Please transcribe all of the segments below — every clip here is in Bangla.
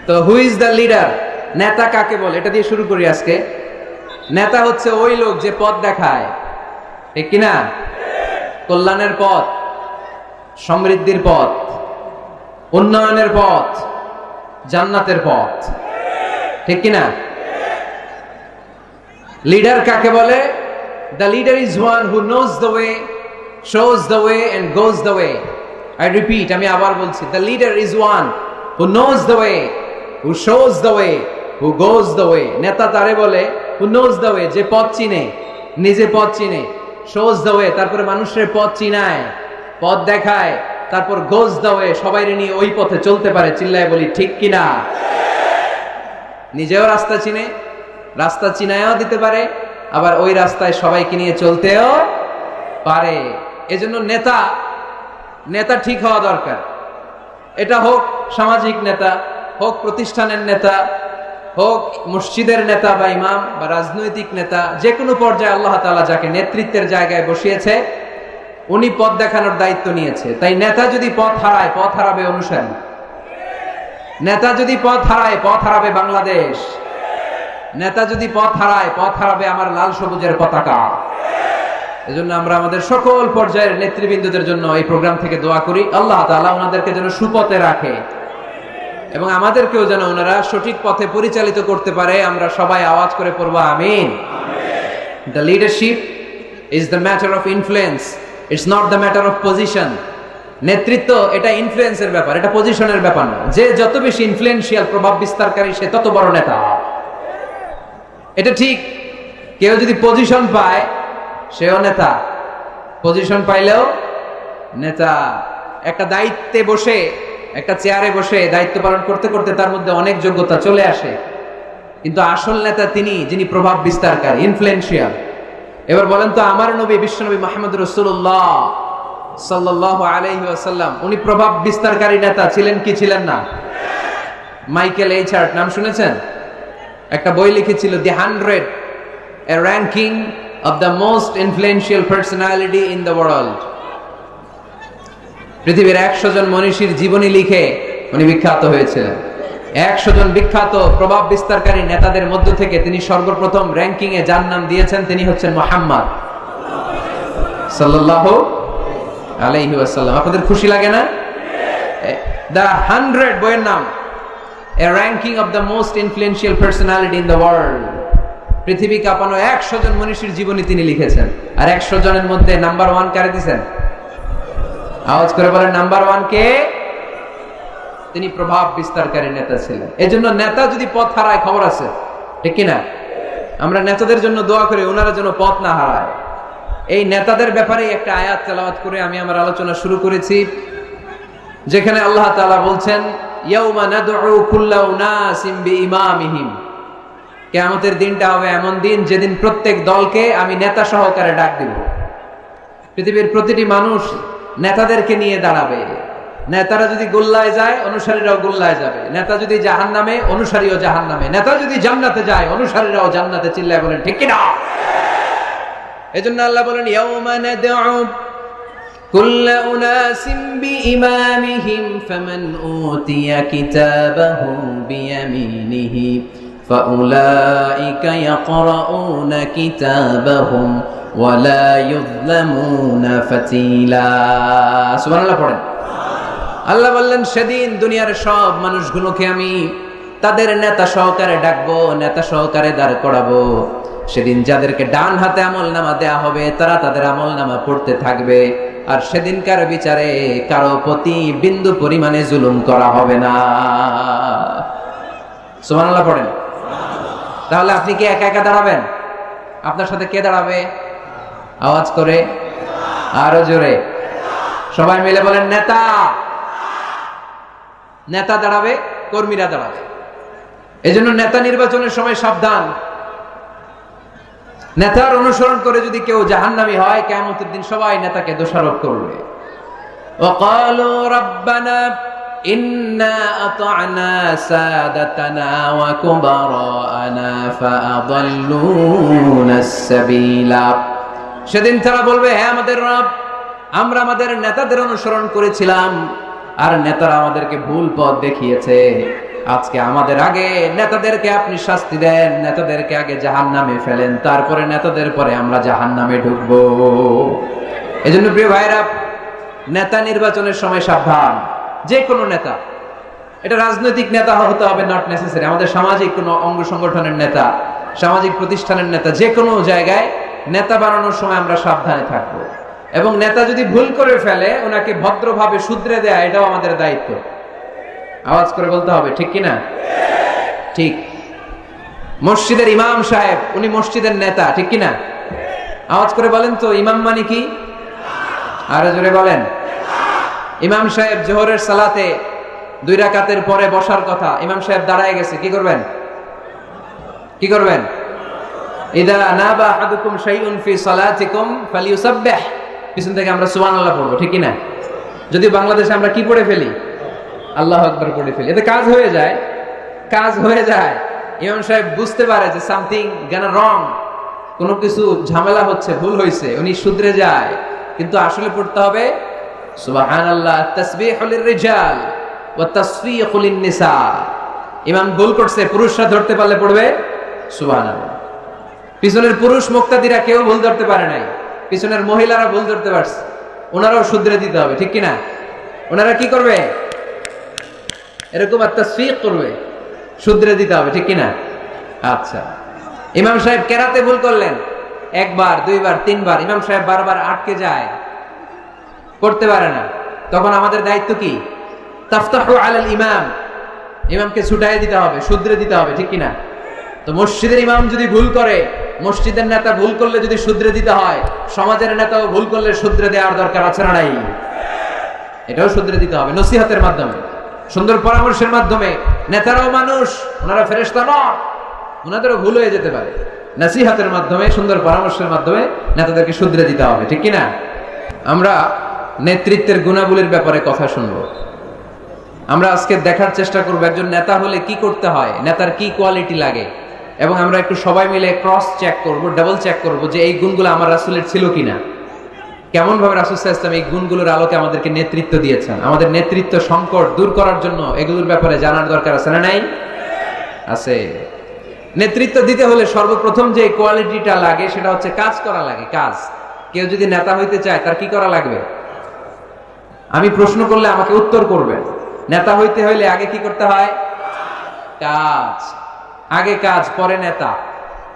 তো হু ইজ দ্য লিডার? নেতা কাকে বলে, এটা দিয়ে শুরু করি আজকে। নেতা হচ্ছে ওই লোক যে পথ দেখায়, ঠিক কিনা? কল্যাণের পথ, সমৃদ্ধির পথ, উন্নয়নের পথ, জান্নাতের পথ, ঠিক কিনা? লিডার কাকে বলে? The leader is one who knows the way, shows the way and goes the way. I repeat, আমি আবার বলছি, the leader is one who knows the way, who shows the way, who goes the way. নেতা তারে বলে who knows the way, যে পথ চিনে, নিজে পথ চিনে, shows the way, তারপরে মানুষের পথ চিনায়, পথ দেখায়, তারপর goes the way, সবাইরে নিয়ে ওই পথে চলতে পারে। চিল্লায় বলি ঠিক কিনা? নিজেও রাস্তা চিনে, রাস্তা চিনায়ও দিতে পারে, আবার ওই রাস্তায় সবাইকে নিয়ে চলতেও পারে। এজন্য নেতা নেতা ঠিক হওয়া দরকার। এটা হোক সামাজিক নেতা, হোক প্রতিষ্ঠানের নেতা, হোক মসজিদের নেতা বা ইমাম বা রাজনৈতিক নেতা, যে কোনো পর্যায়ে আল্লাহ তাআলা যাকে নেতৃত্বের জায়গায় বসিয়েছে উনি পথ দেখানোর দায়িত্ব নিয়েছে। তাই নেতা যদি পথ হারায়, পথ হারাবে অনুসারী। নেতা যদি পথ হারায়, পথ হারাবে বাংলাদেশ। নেতা যদি পথ হারায়, পথ হারাবে আমার লাল সবুজের পতাকা। এজন্য আমরা আমাদের সকল পর্যায়ের নেতৃবৃন্দদের জন্য এই প্রোগ্রাম থেকে দোয়া করি, আল্লাহ তাআলা ওনাদেরকে যেন সুপথে রাখে এবং আমাদেরকেও যেন ওনারা সঠিক পথে পরিচালিত করতে পারে। আমরা সবাই আওয়াজ করে পড়ব আমিন। The leadership is the matter of influence, it's not the matter of position. নেতৃত্ব এটা ইনফ্লুয়েন্সের ব্যাপার, এটা পজিশনের ব্যাপার না। যে যত বেশি ইনফ্লুয়েন্সিয়াল, প্রভাব বিস্তারকারী, সে তত বড় নেতা। এটা ঠিক। কেউ যদি পজিশন পায় সেও নেতা, পজিশন পাইলেও নেতা। একটা দায়িত্বে বসে, একটা চেয়ারে বসে দায়িত্ব পালন করতে করতে তার মধ্যে অনেক যোগ্যতা চলে আসে, কিন্তু আসল নেতা তিনি যিনি প্রভাব বিস্তারকারী, ইনফ্লুয়েন্সিয়াল। এবার বলেন তো, আমার নবী বিশ্বনবী মুহাম্মদ রাসূলুল্লাহ সাল্লাল্লাহু আলাইহি ওয়াসাল্লাম উনি প্রভাব বিস্তারকারী নেতা ছিলেন কি ছিলেন না? মাইকেল এইচার্ট নাম শুনেছেন? একটা বই লিখেছিল, দি 100, a ranking of the most influential personality in the world. পৃথিবীর 100 জন মনীষীর জীবনী লিখে উনি বিখ্যাত হয়েছিলেন। 100 জন বিখ্যাত প্রভাব বিস্তারকারী নেতাদের মধ্য থেকে তিনি সর্বপ্রথম র্যাঙ্কিং এ যার নাম দিয়েছেন তিনি হচ্ছেন মুহাম্মদ সাল্লাল্লাহু আলাইহি ওয়াসাল্লাম। আপনাদের খুশি লাগে না? দ্য 100 বইয়ের নাম, a ranking of the most influential personality in the world. পৃথিবী কাঁপানো 100 জন মনীষীর জীবনী তিনি লিখেছেন। আর 100 জনের মধ্যে নাম্বার 1 কারে দিয়েছেন? আওয়াজ করে বলেন, নাম্বার 1 কে? তিনি প্রভাব বিস্তারকারী নেতা ছিলেন। এজন্য নেতা যদি পথ হারায় খবর আছে, ঠিক কিনা? আমরা নেতাদের জন্য দোয়া করি ওনারা যেন পথ না হারায়। এই নেতাদের ব্যাপারে একটা আয়াত তেলাওয়াত করে আমি আমার আলোচনা শুরু করেছি, যেখানে আল্লাহ তাআলা বলছেন, ইয়াউমা নাদউ কুল্লা উনাসিম বিইমামিহিম। কিয়ামতের দিনটা হবে এমন দিন যেদিন প্রত্যেক দলকে আমি নেতা সহকারে ডাক দিব। পৃথিবীর প্রতিটি মানুষ নেতাদেরকে নিয়ে দাঁড়াবে। নেতারা যদি গোল্লায় যায়, অনুসারীরাও গোল্লায় যাবে। নেতা যদি জাহান্নামে, অনুসারীও জাহান্নামে। নেতা যদি জান্নাতে যায়, অনুসারীরাও জান্নাতে। চিল্লায় বলেন ঠিক কিনা? এজন্য আল্লাহ বলেন, ইয়াউমা নাদউ কুল্লা উনাসিম বিইমামিহিম ফামান উতিয়া কিতাবাহু বিয়ামিনিহি ফাউলাইকা ইয়াকরাউনা কিতাবাহুম ওয়ালা ইউযলামুনা ফাতিলা। সুবহানাল্লাহ পড়েন। আল্লাহ বললেন, সেদিন দুনিয়ার সব মানুষগুলোকে আমি তাদের নেতা সহকারে ডাকবো, নেতা সহকারে দাঁড় করাবো। সেদিন যাদেরকে ডান হাতে আমলনামা দেয়া হবে তারা তাদের আমলনামা পড়তে থাকবে। আর সেদিনকার বিচারে কারো প্রতি বিন্দু পরিমাণে জুলুম করা হবে না। সুবহানাল্লাহ পড়েন। তাহলে আপনি কি একা একা দাঁড়াবেন? আপনার সাথে কে দাঁড়াবে? আওয়াজ করে আরো জোরে সবাই মিলে বলেন, নেতা। নেতা দাঁড়াবে, কর্মীরা দাঁড়াবে। এজন্য নেতা নির্বাচনের সময় সাবধান। নেতার অনুসরণ করে যদি কেউ জাহান্নামী হয়, কিয়ামতের দিন সবাই নেতাকে দোষারোপ করবে। ওয়াকালু রাব্বানা ইন্না আতা'না সাদাতানা ওয়া কুবারানা ফাআদাল্লুনাস সাবিলা। সেদিন তারা বলবে, হে আমাদের রব, আমরা আমাদের নেতাদের অনুসরণ করেছিলাম আর নেতারা আমাদেরকে ভুল পথ দেখিয়েছে। আজকে আমাদের আগে নেতাদেরকে আপনি শাস্তি দেন, নেতাদেরকে আগে জাহান্নামে ফেলেন, তারপরে নেতাদের পরে আমরা জাহান্নামে ঢুকবো। এজন্য প্রিয় ভাইরা, নেতা নির্বাচনের সময় সাবধান। যে কোনো নেতা, এটা রাজনৈতিক নেতা হতে হবে নট নেসেসারি, আমাদের সামাজিক কোনো অঙ্গ সংগঠনের নেতা, সামাজিক প্রতিষ্ঠানের নেতা, যে কোনো জায়গায় নেতা বানানোর সময় আমরা সাবধানে থাকবো। এবং নেতা যদি ভুল করে ফেলে ওনাকে ভদ্রভাবে শুধরে দেয়া, এটাও আমাদের দায়িত্ব। আওয়াজ করে বলতে হবে, ঠিক কিনা? ঠিক। মসজিদের ইমাম সাহেব, উনি মসজিদের নেতা, ঠিক কিনা? আওয়াজ করে বলেন তো, ইমাম মানে কি? আরো জোরে বলেন। ইমাম সাহেব জোহরের সালাতে 2 রাকাতের পরে বসার কথা, ইমাম সাহেব দাঁড়ায় গেছে, কি করবেন? কি করবেন? ইদা নাবা আহাদুকুম শাইউন ফি সালাতিকুম ফালিয়ুসাব্বিহ, পিছন থেকে আমরা সুবহানাল্লাহ পড়বো, ঠিক কিনা? যদি বাংলাদেশে আমরা কি পড়ে ফেলি? আল্লাহু আকবার পড়ে ফেলি, এতে কাজ হয়ে যায়। কাজ হয়ে যায়। ইমাম সাহেব বুঝতে পারে যে সামথিং গানা রং, কোনো কিছু ঝামেলা হচ্ছে, ভুল হয়েছে, উনি শুধরে যায়। কিন্তু আসলে পড়তে হবে সুবহানাল্লাহ, তাসবিহু লিররিজাল ওয়া তাসফিহু লিন-নিসা। ইমাম ভুল করছে, পুরুষরা ধরতে পারলে পড়বে সুবহানাল্লাহ। পিছনের পুরুষ মুক্তাদিরা কেউ ভুল ধরতে পারে নাই, পিছনের মহিলারা ভুল ধরতে পারছে, ওনারাও শুধরে দিতে হবে, ঠিক কিনা? ওনারা কি করবে? এরকম তাসফিহ করবে, শুধরে দিতে হবে, ঠিক কিনা? আচ্ছা, ইমাম সাহেব কেরাতে ভুল করলেন, 1 বার 2 বার 3 বার, ইমাম সাহেব বারবার আটকে যায়, করতে পারে না, তখন আমাদের দায়িত্ব কি? তাফতাহু আলাল ইমাম, ইমামকে ছুটাই দিতে হবে, শুধরে দিতে হবে, ঠিক কিনা? তো মসজিদের ইমাম যদি ভুল করে, মসজিদের নেতা ভুল করলে যদি শুধরে দিতে হয়, সমাজের নেতাও ভুল করলে শুধরে দেওয়ার দরকার আছে না নাই? এটাও শুধরে দিতে হবে নসিহতের মাধ্যমে, সুন্দর পরামর্শের মাধ্যমে। নেতারাও মানুষ, ওনারা ফেরেশতা নয়, ওনাদেরও ভুল হয়ে যেতে পারে। নসিহতের মাধ্যমে, সুন্দর পরামর্শের মাধ্যমে নেতাদেরকে শুধরে দিতে হবে, ঠিক কিনা? আমরা নেতৃত্বের গুণাবলীর ব্যাপারে কথা শুনবো। আমরা আজকে দেখার চেষ্টা করবো একজন নেতা হলে কি করতে হয়, নেতার কি কোয়ালিটি লাগে, এবং আমরা একটু সবাই মিলে ক্রস চেক করব, ডাবল চেক করব যে এই গুণগুলো আমার রাসূলের ছিল কিনা, কেমন ভাবে রাসূল সাল্লাল্লাহু আলাইহি ওয়াসাল্লাম এই গুণগুলোর আলোকে আমাদেরকে নেতৃত্ব দিয়েছেন। আমাদের নেতৃত্ব সংকট দূর করার জন্য এগুলোর ব্যাপারে জানার দরকার আছে না নাই? আছে। নেতৃত্ব দিতে হলে সর্বপ্রথম যে কোয়ালিটিটা লাগে সেটা হচ্ছে কাজ করা লাগে। কাজ। কেউ যদি নেতা হইতে চায় তার কি করা লাগবে? আমি প্রশ্ন করলে আমাকে উত্তর করবেন। নেতা হইতে হইলে আগে কি করতে হয়? কাজ। আগে কাজ, পরে নেতা।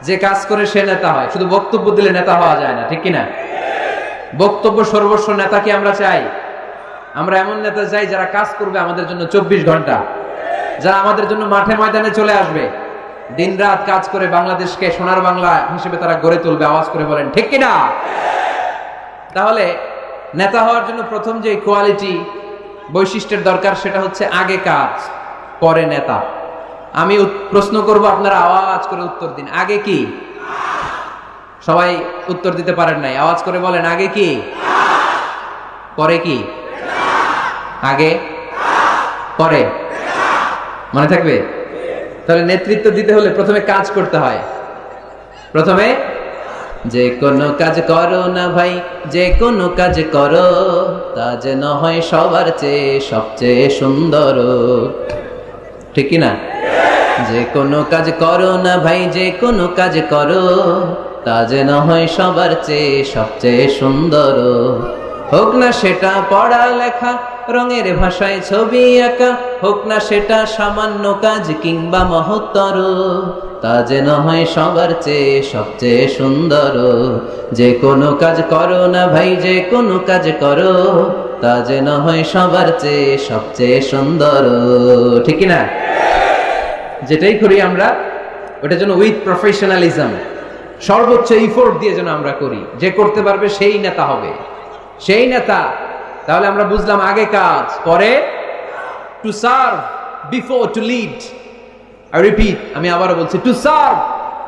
যে কাজ করে সে নেতা হয়। শুধু বক্তব্য দিলে নেতা হওয়া যায় না, ঠিক কিনা? বক্তব্য সর্বস্ব নেতা কি আমরা চাই? আমরা এমন নেতা চাই যারা কাজ করবে আমাদের জন্য 24 ঘন্টা, যারা আমাদের জন্য মাঠে ময়দানে চলে আসবে, দিন রাত কাজ করে বাংলাদেশকে সোনার বাংলা হিসেবে তারা গড়ে তুলবে। আওয়াজ করে বলেন ঠিক কিনা? তাহলে নেতা হওয়ার জন্য প্রথম যে কোয়ালিটি, বৈশিষ্ট্যের দরকার সেটা হচ্ছে আগে কাজ, পরে নেতা। আমি প্রশ্ন করব, আপনারা আওয়াজ করে উত্তর দিন। আগে কি? সবাই উত্তর দিতে পারেন নাই, আওয়াজ করে বলেন আগে কি? পরে কি? আগে পরে, মনে থাকবে? তাহলে নেতৃত্ব দিতে হলে প্রথমে কাজ করতে হয়। প্রথমে যে কোনো কাজ করো না ভাই, যে কোনো কাজ করো, তা যেন হয় সবার চেয়ে সবচেয়ে সুন্দর, ঠিক কি না? যে কোনো কাজ করো না ভাই, যে কোনো কাজ করো, তা যেন হয় সবার চেয়ে সবচেয়ে সুন্দর। হোক না সেটা পড়া লেখা, রঙের ভাষায় ছবি আঁকা, হোক না সেটা সামান্য কাজ কিংবা মহত্তর, তা যেন হয় সবার চেয়ে সবচেয়ে সুন্দর। যে কোনো কাজ করো না ভাই, যে কোনো কাজ করো, তা যেন হয় সবার চেয়ে সবচেয়ে সুন্দর, ঠিক না? যেটাই করি আমরা ওটা যেন উইথ প্রফেশনালিজম, সর্বোচ্চ ইফোর্ট দিয়ে যেন আমরা করি। যে করতে পারবে সেই নেতা হবে, সেই নেতা। তাহলে আমরা বুঝলাম আগে কাজ, পরে to serve before to lead. I repeat, আমি আবারও বলছি, to serve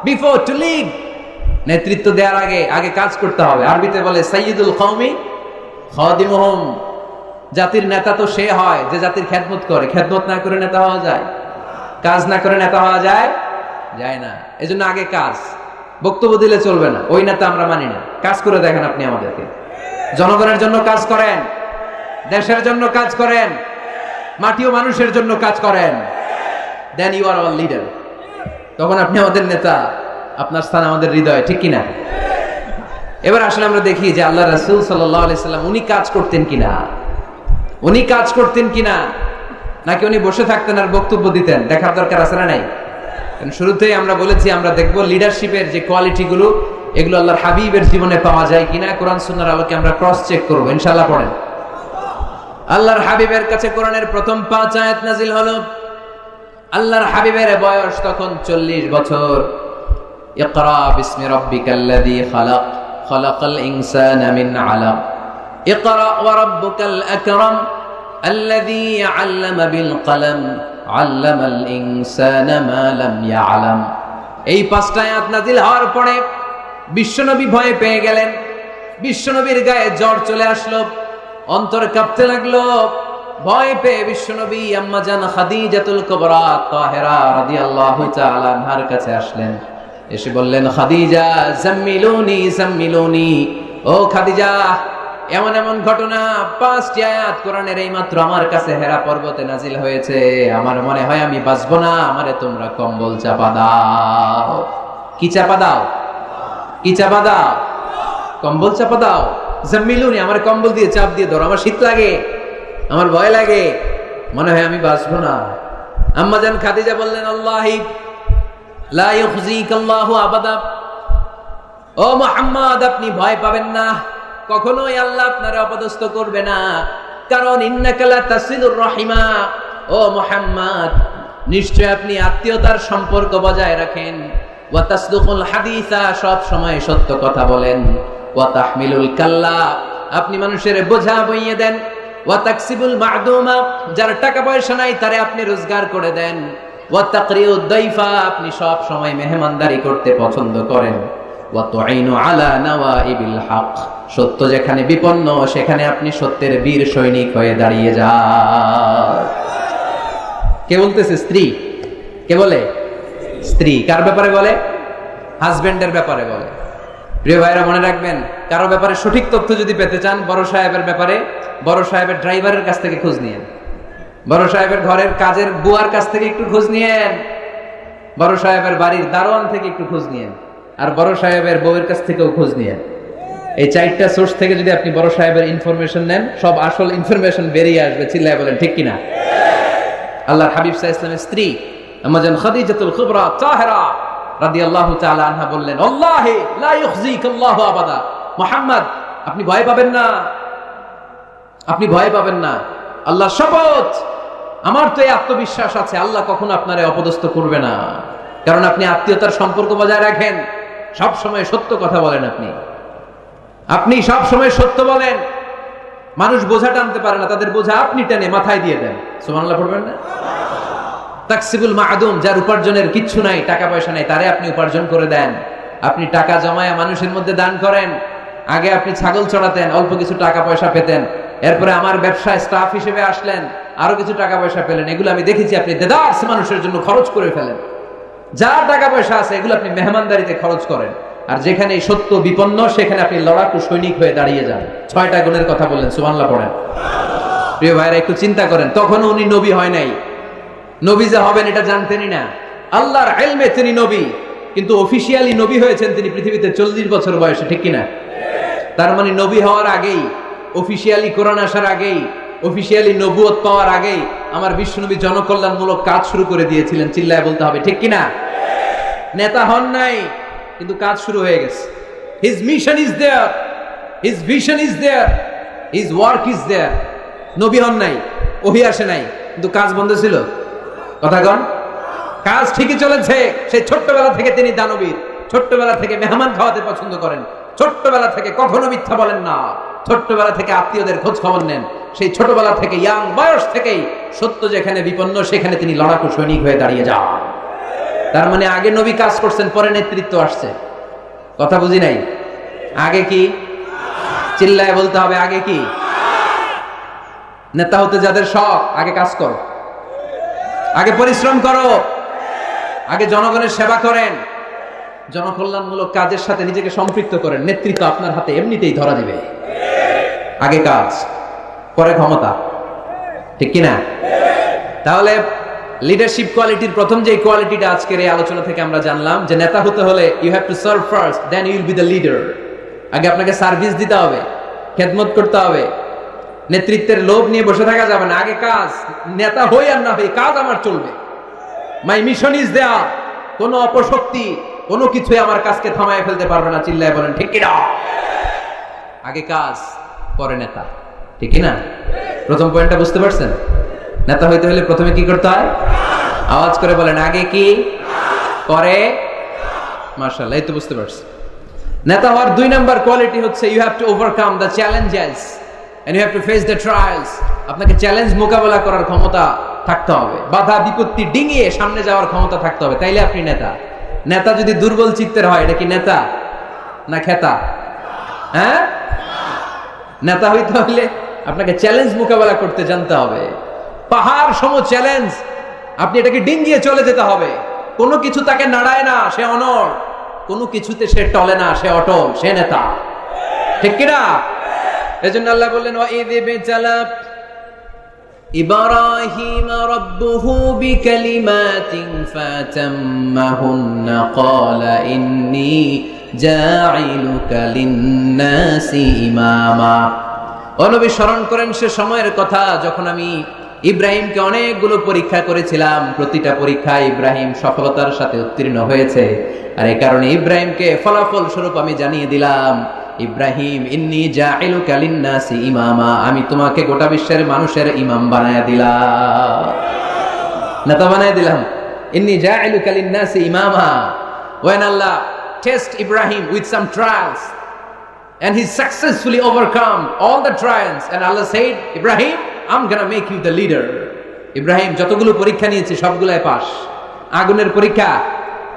before to lead. নেতৃত্ব দেওয়ার আগে আগে কাজ করতে হবে। আরবিতে বলে সাইয়্যিদুল কওমি খাদিমুহুম। জাতির নেতা তো সে হয় যে জাতির খেদমত করে। খেদমত না করে নেতা হওয়া যায়? কাজ না করে নেতা হওয়া যায়? যায় না। এজন্য আগে কাজ। বক্তব্য দিলে চলবে না, ওই নেতা আমরা মানি না। কাজ করে দেখেন আপনি আমাদেরকে। জনগণের জন্য কাজ করেন, দেশের জন্য কাজ করেন, মাটি ও মানুষের জন্য কাজ করেন। Then you are our leader. তখন আপনি আমাদের নেতা, আপনার স্থান আমাদের হৃদয়ে, ঠিক কিনা? এবার আসলে আমরা দেখি যে আল্লাহ রাসূল সাল্লাল্লাহু আলাইহি সাল্লাম উনি কাজ করতেন কিনা, উনি কাজ করতেন কিনা, নাকি উনি বসে থাকতেন আর বক্তব্য দিতেন? দেখার দরকার আছে না নাই? কারণ শুরুতেই আমরা বলেছি আমরা দেখব লিডারশিপের যে কোয়ালিটিগুলো, এগুলো আল্লাহর হাবিবের জীবনে পাওয়া যায় কিনা কোরআন সুন্নাহর আলোকে আমরা ক্রস চেক করব ইনশাআল্লাহ। পড়েন। আল্লাহর হাবিবের কাছে কোরআনের প্রথম 5 আয়াত নাজিল হলো। আল্লাহর হাবিবের বয়স তখন 40 বছর। ইকরা বিসমি রাব্বিকাল্লাযী খালাক, খালাকাল ইনসানা মিন আলাক, ইকরা ওয়া রাব্বুকাল আকরাম আল্লাযী আল্লামা বিল কলম, আল্লামাল ইনসানা মা লাম ইয়ালাম। এই 5টা আয়াত নাজিল হওয়ার পরে বিশ্বনবী ভয় পেয়ে গেলেন। বিশ্বনবীর গায়ে জ্বর চলে আসলো, অন্তর কাঁপতে লাগলো। ভয় পেয়ে বিশ্বনবী আম্মা জান খাদিজাতুল কুবরা তাহেরা রাদিয়াল্লাহু তাআলা আনহার কাছে আসলেন। এসে বললেন, খাদিজা জাম্মিলুনি জাম্মিলুনি, ও খাদিজা, এমন এমন ঘটনা 5টি আয়াত কোরআনের এই মাত্র আমার কাছে হেরা পর্বতে নাজিল হয়েছে, আমার মনে হয় আমি বাঁচবো না, আমারে তোমরা কম্বল চাপা দাও। কি চাপা দাও? কি চাপা দাও? কম্বল চাপা দাও। জাম্মিলুনি, আমার কম্বল দিয়ে চাপ দিয়ে ধরো, আমার শীত লাগে, আমার ভয় লাগে, মনে হয় আমি বাঁচবো না। আম্মা জান খাদিজা বললেন, আল্লাহি লা ইউখজিকাল্লাহু আবাদা, ও মুহাম্মদ আপনি ভয় পাবেন না, কখনোই আল্লাহ আপনারে অপদস্থ করবে না। কারণ ইন্নাকা লা তাসিলুর রাহিমা, ও মুহাম্মদ নিশ্চয় আপনি আত্মীয়তার সম্পর্ক বজায় রাখেন। ওয়া তাসদুকুল হাদিসা, সব সময় সত্য কথা বলেন। ওয়া তাহমিলুল কাল্লা, আপনি মানুষের বোঝা বইয়ে দেন। ওয়া তাকসিবুল মা'দুমা, যার টাকা পয়সা নাই তারে আপনি রোজগার করে দেন। ওয়া তাকরিউদ দাইফা, আপনি সব সময় মেহমানদারি করতে পছন্দ করেন। ওয়া তুঈনু আলা নাওয়াইবিল হক, সত্য যেখানে বিপন্ন সেখানে আপনি সত্যের বীর সৈনিক হয়ে দাঁড়িয়ে যান। কে বলতেছে? স্ত্রী। কে বলে? স্ত্রী। কার ব্যাপারে বলে? হাজবেন্ডের ব্যাপারে বলে। প্রিয় ভাইরা মনে রাখবেন, কারো ব্যাপারে সঠিক তথ্য যদি পেতে চান, বড় সাহেবের ব্যাপারে বড় সাহেবের ড্রাইভারের কাছ থেকে খোঁজ নিয়েন, বড় সাহেবের ঘরের কাজের বুয়ার কাছ থেকে একটু খোঁজ নিয়েন, বড় সাহেবের বাড়ির দারোয়ান থেকে একটু খোঁজ নিয়েন, আর বড় সাহেবের বউয়ের কাছ থেকেও খোঁজ নিয়েন। এই 4টা সোর্স থেকে যদি আপনি বড় সাহেবের ইনফরমেশন নেন, সব আসল ইনফরমেশন বেরিয়ে আসবে। চিল্লায় বলেন ঠিক কিনা? আল্লাহর হাবিব সাল্লাল্লাহু আলাইহি ওয়াসাল্লামের স্ত্রী আম্মা জান খাদিজাতুল কুবরা তাহেরা রাদিয়াল্লাহু তাআলা আনহা বললেন, আল্লাহি লা ইউখজিকাল্লাহু আবাদা, মুহাম্মদ আপনি ভয় পাবেন না, আপনি ভয় পাবেন না। আল্লাহর শপথ, আমার তো এই আত্মবিশ্বাস আছে আল্লাহ কখনো আপনারে অপদস্থ করবে না, কারণ আপনি আত্মীয়তার সম্পর্ক বজায় রাখেন, সব সময় সত্য কথা বলেন। আপনি সব সময় সত্য বলেন। মানুষ বোঝা টানতে পারে না, তাদের বোঝা আপনি টেনে মাথায় দিয়ে দেন। সুবহানাল্লাহ পড়বেন না? তাকসিবুল মা'দুম, যার উপার্জনের কিচ্ছু নাই, টাকা পয়সা নাই, তারে আপনি উপার্জন করে দেন। আপনি টাকা জমায়া মানুষের মধ্যে দান করেন। আগে আপনি ছাগল চড়াতেন, অল্প কিছু টাকা পয়সা পেতেন, এরপরে আমার ব্যবসায় স্টাফ হিসেবে আসলেন, আরো কিছু টাকা পয়সা পেলেন। এগুলো আমি দেখেছি আপনি দেদার্স মানুষের জন্য খরচ করে ফেলেন। যা টাকা পয়সা আছে এগুলো আপনি মেহমানদারিতে খরচ করেন। আর যেখানে সত্য বিপন্ন সেখানে আপনি লড়াকু সৈনিক হয়ে দাঁড়িয়ে যান। 6টা গুণের কথা বললেন। সুবহানাল্লাহ পড়েন। প্রিয় ভাইরা একটু চিন্তা করেন, তখনও উনি নবী হয় নাই, নবী যে হবেন এটা জানতেনই না। আল্লাহর ইলমে তিনি নবী, কিন্তু অফিশিয়ালি নবী হয়েছেন তিনি পৃথিবীতে 40 বছর বয়সে, ঠিক কিনা? তার মানে নবী হওয়ার আগেই, অফিশিয়ালি কোরআন আসার আগেই, অফিশিয়ালি নবুয়ত পাওয়ার আগেই আমার বিশ্বনবী জনকল্যাণমূলক কাজ শুরু করে দিয়েছিলেন। চিল্লায় বলতে হবে ঠিক কিনা? নেতা হন নাই, কিন্তু কাজ শুরু হয়ে গেছে। His mission is there, his vision is there, his work is there. নবী হন নাই, ওহী আসে নাই, কিন্তু কাজ বন্ধ ছিল। কথা কন, কাজ ঠিকই চলেছে। সেই ছোট্টবেলা থেকে তিনি দানবীর, ছোট্টবেলা থেকে মেহমান খাওয়াতে পছন্দ করেন, ছোট্টবেলা থেকে কখনো মিথ্যা বলেন না, ছোট্টবেলা থেকে আত্মীয়দের খোঁজ খবর নেন। সেই ছোটবেলা থেকে ইয়াং বয়স থেকেই সত্য যেখানে বিপন্ন সেখানে তিনি লড়াকু সৈনিক হয়ে দাঁড়িয়ে যান। তার মানে আগে নবী কাজ করছেন, পরে নেতৃত্ব আসছে। কথা বুঝি নাই? আগে কি? চিল্লায় বলতে হবে আগে কি? নেতা হতে যাদের শখ, আগে কাজ করো, আগে পরিশ্রম করো, আগে জনগণের সেবা করেন, জনকল্যাণমূলক কাজের সাথে নিজেকে সম্পৃক্ত করেন। নেতৃত্ব আপনার হাতে এমনিতেই ধরা দিবে। আগে কাজ, পরে ক্ষমতা, ঠিক কিনা? তাহলে লিডারশিপ কোয়ালিটির প্রথম যে কোয়ালিটিটা আজকের এই আলোচনা থেকে আমরা জানলাম যে নেতা হতে হলে you have to serve first, then you will be the leader. আগে আপনাকে সার্ভিস দিতে হবে, খেদমত করতে হবে। নেতৃত্বের লোভ নিয়ে বসে থাকা যাবে না, আগে কাজ। নেতা হই আর না হই, কাজ আমার চলবে। মাই মিশন ইজ দেয়ার। কোন অপশক্তি, কোনো কিছুই আমার কাজকে থামায় ফেলতে পারবে না। চিল্লায় বলেন ঠিক কিনা? আগে কাজ, পরে নেতা, ঠিক কিনা? প্রথম পয়েন্টটা বুঝতে পারছেন? নেতা হইতে হলে প্রথমে কি করতে হয়? আওয়াজ করে বলেন, আগে কি, পরে। মাশাআল্লাহ, এই তো বুঝতে পারছি। নেতা হওয়ার 2 নাম্বার কোয়ালিটি হচ্ছে you have to overcome the challenges and you have to face the trials. আপনাকে চ্যালেঞ্জ মোকাবেলা করার ক্ষমতা থাকতে হবে, বাধা বিপত্তি ডিঙিয়ে সামনে যাওয়ার ক্ষমতা থাকতে হবে, তাইলে আপনি নেতা। নেতা যদি দুর্বল চিত্তের হয়, এটা কি নেতা না খেতা? হ্যাঁ, নেতা হইতে হলে আপনাকে চ্যালেঞ্জ মোকাবেলা করতে জানতে হবে। পাহাড় সম চ্যালেঞ্জ, আপনি এটাকে ডিঙ্গিয়ে চলে যেতে হবে। কোনো কিছু তাকে নাড়ায় না, সে অনড়। কোনো কিছুতে সে টলে না, সে অটল, সে নেতা, ঠিক কিনা? এজন্য আল্লাহ বললেন, ওয়াইয ইবতালা ইব্রাহিম রাব্বুহু বিকালিমাতিন ফাতাম্মাহুন্না ক্বালা ইন্নী জাঈলুকা লিন-নাসি ইমামা। ও নবী, স্মরণ করেন সে সময়ের কথা যখন আমি ইব্রাহিমকে অনেকগুলো পরীক্ষা করেছিলাম। প্রতিটা পরীক্ষায় ইব্রাহিম সফলতার সাথে উত্তীর্ণ হয়েছে। আর এই কারণে ইব্রাহিমকে ফলাফল স্বরূপ আমি জানিয়ে দিলাম, ইব্রাহিম ইন্নী জাঈলুকা লিন-নাসি ইমামা, আমি তোমাকে গোটা বিশ্বের মানুষের ইমাম বানায়া দিলাম, নেতা বানায়া দিলাম। ইন্নী জাঈলুকা লিন-নাসি ইমামা। When Allah test Ibrahim with some trials and he successfully overcome all the trials, and Allah said, Ibrahim, I'm gonna make you the leader. Ibrahim যতগুলো পরীক্ষা নিয়েছে সবগুলাই পাস। আগুনের পরীক্ষা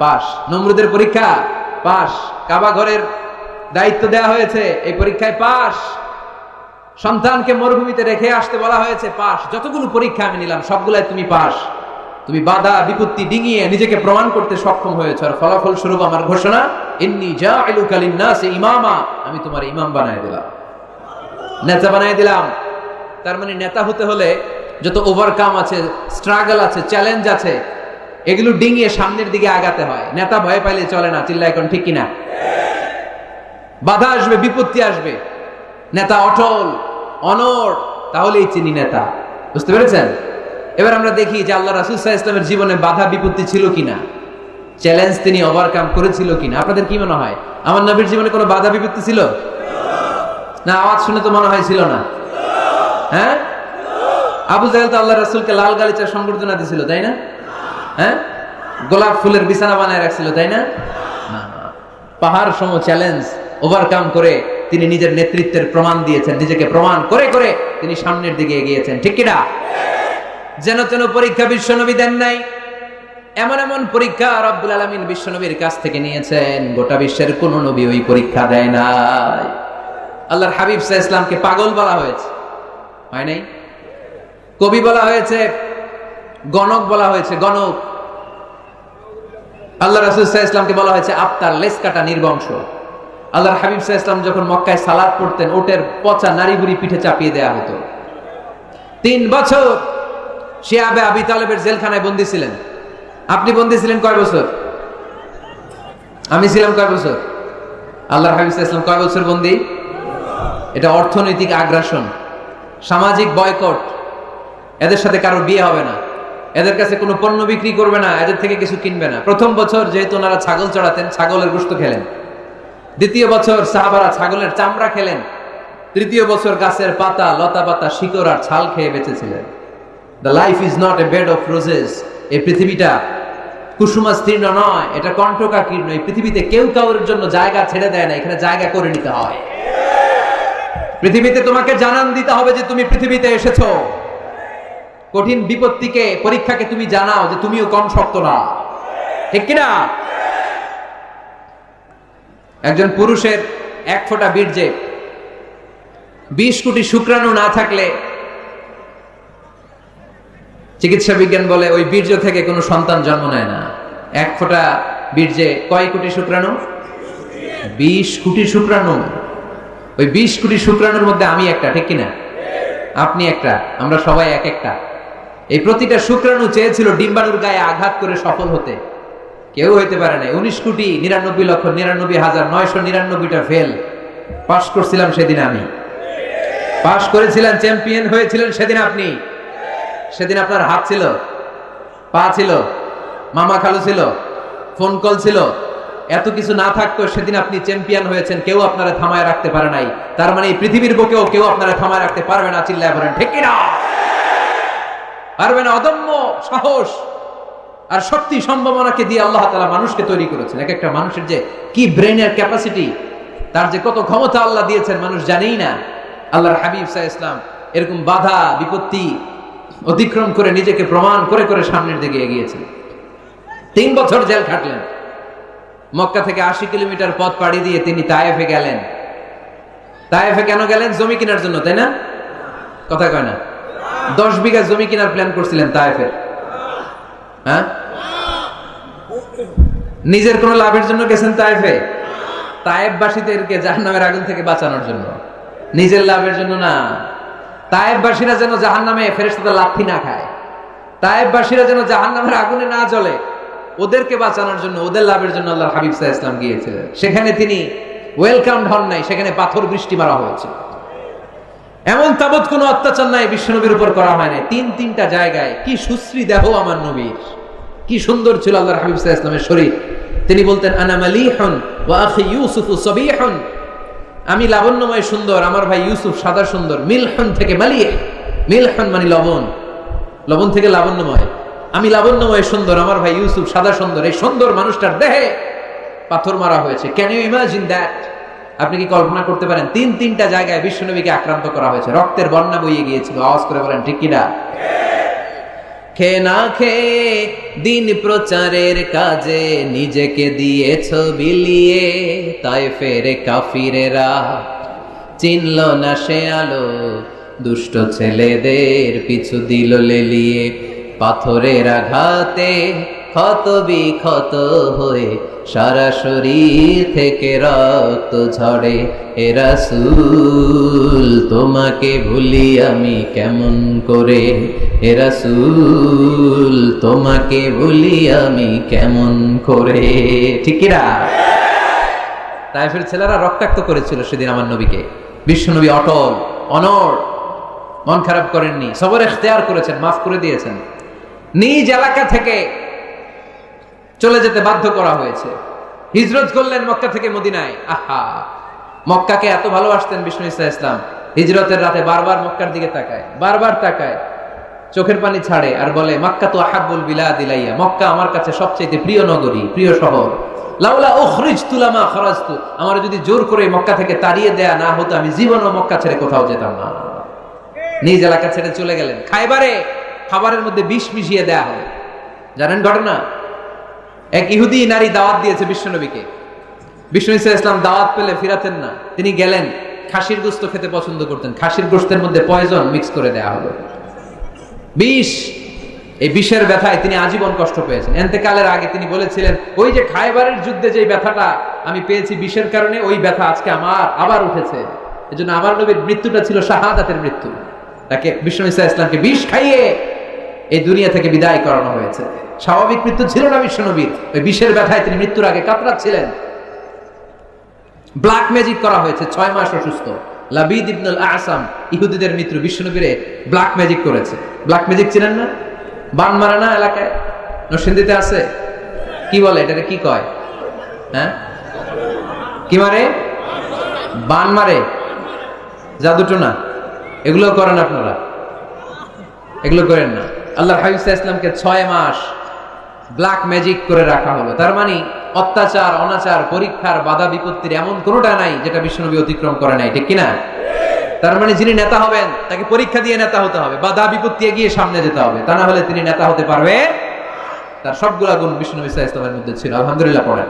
পাস, নমরুদের পরীক্ষা পাস, কাবা ঘরের দায়িত্ব দেওয়া হয়েছে, এই পরীক্ষায় পাস। সন্তানকে মরুভূমিতে রেখে আসতে বলা হয়েছে, পাস। যতগুলো পরীক্ষা আমি নিলাম সবগুলাই তুমি পাস। তুমি বাধা বিপত্তি ডিঙিয়ে নিজেকে প্রমাণ করতে সক্ষম হয়েছ। আর ফলাফল স্বরূপ আমার ঘোষণা, ইন্নী জাঈলুকা লিন-নাসি ইমামা, আমি তোমার ইমাম বানায় দিলাম, নেতা বানায় দিলাম। তার মানে নেতা হতে হলে যত ওভারকাম আছে, স্ট্রাগল আছে, চ্যালেঞ্জ আছে, এগুলো ডিঙিয়ে সামনের দিকে আগাতে হয়। নেতা ভয় পাইলে চলে না। চিল্লা এখন ঠিক কিনা? বাধা আসবে, বিপত্তি আসবে, নেতা অটল অনড়, তাহলেই চিনি নেতা। বুঝতে পেরেছেন? এবার আমরা দেখি যে আল্লাহ রাসূল সাল্লাল্লাহু আলাইহি ওয়াসাল্লামের জীবনে বাধা বিপত্তি ছিল কিনা, চ্যালেঞ্জ তিনি ওভারকাম করেছিল কিনা। আপনাদের কি মনে হয়, আমার নবীর জীবনে কোনো বাধা বিপত্তি ছিল না? আওয়াজ শুনে তো মনে হয় ছিল না। হ্যাঁ, আবু জাহেল তো আল্লাহ রাসূলকে লাল গালিচার সংবর্ধনা দিছিল, তাই না? হ্যাঁ, গোলাপ ফুলের বিছানা বানায় রাখছিল, তাই না? পাহাড় সম চ্যালেঞ্জ ওভারকাম করে তিনি নিজের নেতৃত্বের প্রমাণ দিয়েছেন। নিজেকে প্রমাণ করে করে তিনি সামনের দিকে এগিয়েছেন, ঠিক কিনা? যেন তেন পরীক্ষা বিশ্বনবী দেন নাই। এমন এমন পরীক্ষা রব্বুল আলামিন বিশ্বনবীর কাছ থেকে নিয়েছেন, গোটা বিশ্বের কোন নবী ওই পরীক্ষা দেয় নাই। আল্লাহর হাবিব সাল্লাল্লাহু আলাইহি ওয়াসাল্লামকে পাগল বলা হয়েছে, হয় নাই? কবি বলা হয়েছে, গণক বলা হয়েছে, গণক। আল্লাহ রাসূল সাল্লাল্লাহু আলাইহি ওয়াসাল্লামকে বলা হয়েছে আফতার, লেস কাটা, নির্বংশ। আল্লাহর হাবিব সাল্লাল্লাহু আলাইহি ওয়াসাল্লাম যখন মক্কায় সালাত পড়তেন, ওটের পচা নারী বুড়ি পিঠে চাপিয়ে দেয়া হতো। 3 বছর শিয়াবে আবি তালেবের জেলখানায় বন্দী ছিলেন। আপনি বন্দী ছিলেন কয় বছর? আমি ছিলাম কয় বছর? আল্লাহর হাবিব সাল্লাল্লাহু আলাইহি ওয়াসাল্লাম কয় বছর বন্দী? এটা অর্থনৈতিক আগ্রাসন, সামাজিক বয়কট। এদের সাথে কারো বিয়ে হবে না, এদের কাছে কোনো পণ্য বিক্রি করবে না, এদের থেকে কিছু কিনবে না। প্রথম বছর যেহেতু ওনারা ছাগল চড়াতেন, ছাগলের গোশত খেলেন। দ্বিতীয় বছর সাহাবারা ছাগলের চামড়া খেলেন। তৃতীয় বছর গাছের পাতা, লতা পাতা, শিকড় আর ছাল খেয়ে বেঁচেছিলেন। The life is not a bed of roses. এই পৃথিবীটা কুসুমাস্তীর্ণ নয়, এটা কণ্টকাকীর্ণ। এই পৃথিবীতে কেউ কাউর জন্য জায়গা ছেড়ে দেয় না, এখানে জায়গা করে নিতে হয়। পৃথিবীতে তোমাকে জানান দিতে হবে যে তুমি পৃথিবীতে এসেছো। কঠিন বিপত্তিকে, পরীক্ষাকে তুমি জানাও যে তুমিও কম শক্ত না, ঠিক কিনা? একজন পুরুষের 1 ফোঁটা বীর্যে 20 কোটি শুক্রাণু না থাকলে চিকিৎসা বিজ্ঞান বলে ওই বীর্য থেকে কোনো সন্তান জন্ম নেয় না। 1 ফোঁটা বীর্যে কয় কোটি শুক্রাণু? 20 কোটি শুক্রাণু। ওই 20 কোটি শুক্রাণুর মধ্যে আমি একটা, ঠিক কিনা? আপনি একটা, আমরা সবাই এক একটা। এই প্রতিটা শুক্রাণু চেয়েছিল ডিম্বাণুর গায়ে আঘাত করে সফল হতে, কেউ হইতে পারে না। 19,99,99,999টা ফেল। পাস করছিলাম সেদিন আমি, পাস করেছিলেন, চ্যাম্পিয়ন হয়েছিলেন সেদিন আপনি। সেদিন আপনার হাত ছিল, পা ছিল, মামা খালু ছিল, ফোন কল ছিল, এত কিছু না থাকতো সেদিন আপনি চ্যাম্পিয়ন হয়েছেন। কেউ আপনারা থামায় রাখতে পারে নাই। তার মানে এই পৃথিবীর বুকেও কেউ আপনারা থামায় রাখতে পারবে না। চিল্লায় বলেন ঠিক কিনা? পারবে না। অদম্য সাহস আর শক্তি সম্ভাবনাকে দিয়ে আল্লাহ তাআলা মানুষকে তৈরি করেছেন। এক একটা মানুষের যে কি ব্রেনের ক্যাপাসিটি, তার যে কত ক্ষমতা আল্লাহ দিয়েছেন মানুষ জানেই না। আল্লাহর হাবিব সাল্লাল্লাহু আলাইহি ওয়াসাল্লাম এরকম বাধা বিপত্তি অতিক্রম করে নিজেকে প্রমাণ করে করে সামনের দিকে এগিয়েছেন। 3 বছর জেল খাটলেন। মক্কা থেকে 80 কিলোমিটার পথ পাড়ি দিয়ে তিনি তায়েফে গেলেন। তায়েফে কেন গেলেন? জমি কেনার জন্য, তাই না? কথা কয় না? 10 বিঘা জমি কেনার প্ল্যান করছিলেন তায়েফের। হ্যাঁ, নিজের কোন লাভের জন্য গেছেন তায়েফে? তায়েফবাসীদেরকে জাহান্নামের আগুন থেকে বাঁচানোর জন্য, নিজের লাভের জন্য না। তায়েফবাসীরা যেন জাহান্নামে ফেরেশতাদের লাথি না খায়, তায়েফবাসীরা যেন জাহান্নামের আগুনে না জ্বলে, ওদেরকে বাঁচানোর জন্য, ওদের লাভের জন্য আল্লাহর হাবিব সাল্লাল্লাহু আলাইহি ওয়াসাল্লাম গিয়েছিলেন। সেখানে তিনি ওয়েলকামড হন নাই, সেখানে পাথর বৃষ্টি মারা হয়েছে। এমন তাবৎ কোনো অত্যাচার নাই বিশ্বনবীর উপর করা হয় নাই। 3টা জায়গায় কি সুশ্রী দেহ আমার নবীর, কি সুন্দর ছিল আল্লাহর হাবিব সাল্লাল্লাহু আলাইহি ওয়াসাল্লামের শরীর। তিনি বলতেন আনা মালিহুন ওয়া আখি ইউসুফু সাবিহুন, আমি লাবণ্যময় সুন্দর, আমার ভাই ইউসুফ সাদা সুন্দর। মিলহুন থেকে মালিহ, মিলহুন মানে লবণ, লবণ থেকে লাবণ্যময়। আমি লাবণ্যময় সুন্দর, আমার ভাই ইউসুফ সাদা সুন্দর। এই সুন্দর মানুষটার দেহে পাথর মারা হয়েছে। Can you imagine that? আপনি কি কল্পনা করতে পারেন? 3টা জায়গায় বিশ্বনবীকে আক্রান্ত করা হয়েছে, রক্তের বন্যা বইয়ে গিয়েছিল। আওয়াজ করে বলেন ঠিক কিনা? খেয়ে না খেয়ে দিন প্রচারের কাজে নিজেকে দিয়েছ বিলিয়ে, তায়েফের কাফিরেরা চিনল না সে আলো, দুষ্ট ছেলেদের পিছু দিল লেলিয়ে। পাথরের আঘাতে ক্ষত বিক্ষত হয়ে সারা শরীর থেকে রক্ত ঝরে। হে রাসূল তোমাকে ভুলি আমি কেমন করে, হে রাসূল তোমাকে ভুলি আমি কেমন করে। ঠিক কিনা? তায়েফের ছেলেরা রক্তাক্ত করেছিল সেদিন আমার নবীকে। বিশ্বনবী অটল, অনড়, মন খারাপ করেননি, সবর ইখতিয়ার করেছেন, মাফ করে দিয়েছেন। নিজ এলাকা থেকে চলে যেতে বাধ্য করা হয়েছে। হিজরত করলেন মক্কা থেকে মদিনায়। আহা, মক্কাকে এত ভালোবাসতেন বিষ্ণু ইসা ইসলাম। হিজরতের রাতে বারবার মক্কার দিকে তাকায়, বারবার তাকায়, চোখের পানি ছাড়ে আর বলে মক্কা তো আহাব্বুল বিলাদ ইলাইয়া, মক্কা আমার কাছে সবচেয়ে প্রিয় নগরী, প্রিয় শহর। লাউলা উখরিজতু লামা খরাজতু, আমার যদি জোর করে মক্কা থেকে তাড়িয়ে দেয়া না হতো আমি জীবনও মক্কা ছেড়ে কোথাও যেতাম না। নিজ এলাকা ছেড়ে চলে গেলেন। খাইবারে খাবারের মধ্যে বিষ মিশিয়ে দেয়া হয়, জানেন ঘটনা? এক ইহুদি নারী দাওয়াত দিয়েছে বিশ্বনবীকে। বিষ্ণু ইসা ইসলাম দাওয়াত পেলে ফিরাতেন না। তিনি গেলেন, খাসির গোশত খেতে পছন্দ করতেন। খাসির গোশতের মধ্যে পয়জন মিক্স করে দেয়া হলো, বিষ। এই বিষের ব্যথায় তিনি আজীবন কষ্ট পেয়েছেন। এন্তেকালের আগে তিনি বলেছিলেন, ওই যে খায়বারের যুদ্ধে যে ব্যথাটা আমি পেয়েছি বিষের কারণে, ওই ব্যথা আজকে আমার আবার উঠেছে। এজন্য আমার নবীর মৃত্যুটা ছিল শাহাদাতের মৃত্যু। তাকে বিষ্ণু ইসা ইসলামকে বিষ খাইয়ে এই দুনিয়া থেকে বিদায় করানো হয়েছে। স্বাভাবিক মৃত্যু ছিল না বিশ্বনবীর, ওই বিষের ব্যথায় তিনি মৃত্যুর আগে কাতরাচ্ছিলেন। ব্ল্যাক ম্যাজিক করা হয়েছে, 6 মাস অসুস্থ। লাবিদ ইবনুল আসাম ইহুদিদের মিত্র বিশ্বনবীরে ব্ল্যাক ম্যাজিক করেছে। ব্ল্যাক ম্যাজিক চিনেন না? বান মারে না এলাকায়, নরসিংদীতে আছে। কি বলে এটাকে, কি কয়? হ্যাঁ, কি মারে? বান মারে, জাদুটোনা, এগুলো করেন আপনারা? এগুলো করেন না। আল্লাহর হাবিব সাল্লাল্লাহু আলাইহি ওয়াসাল্লামকে 6 মাস ব্ল্যাক ম্যাজিক করে রাখা হলো। তার মানে অত্যাচার, অনাচার, পরীক্ষার, বাধা বিপত্তির এমন কোনোটা নাই যেটা বিশ্বনবী অতিক্রম করে নাই। ঠিক কিনা? তার মানে যিনি নেতা হবেন তাকে পরীক্ষা দিয়ে নেতা হতে হবে, বাধা বিপত্তি এগিয়ে সামনে যেতে হবে, তা না হলে তিনি নেতা হতে পারবে। তার সবগুলা গুণ বিশ্বনবী সাল্লাল্লাহু আলাইহি ওয়াসাল্লামের মধ্যে ছিল। আলহামদুলিল্লাহ পড়েন।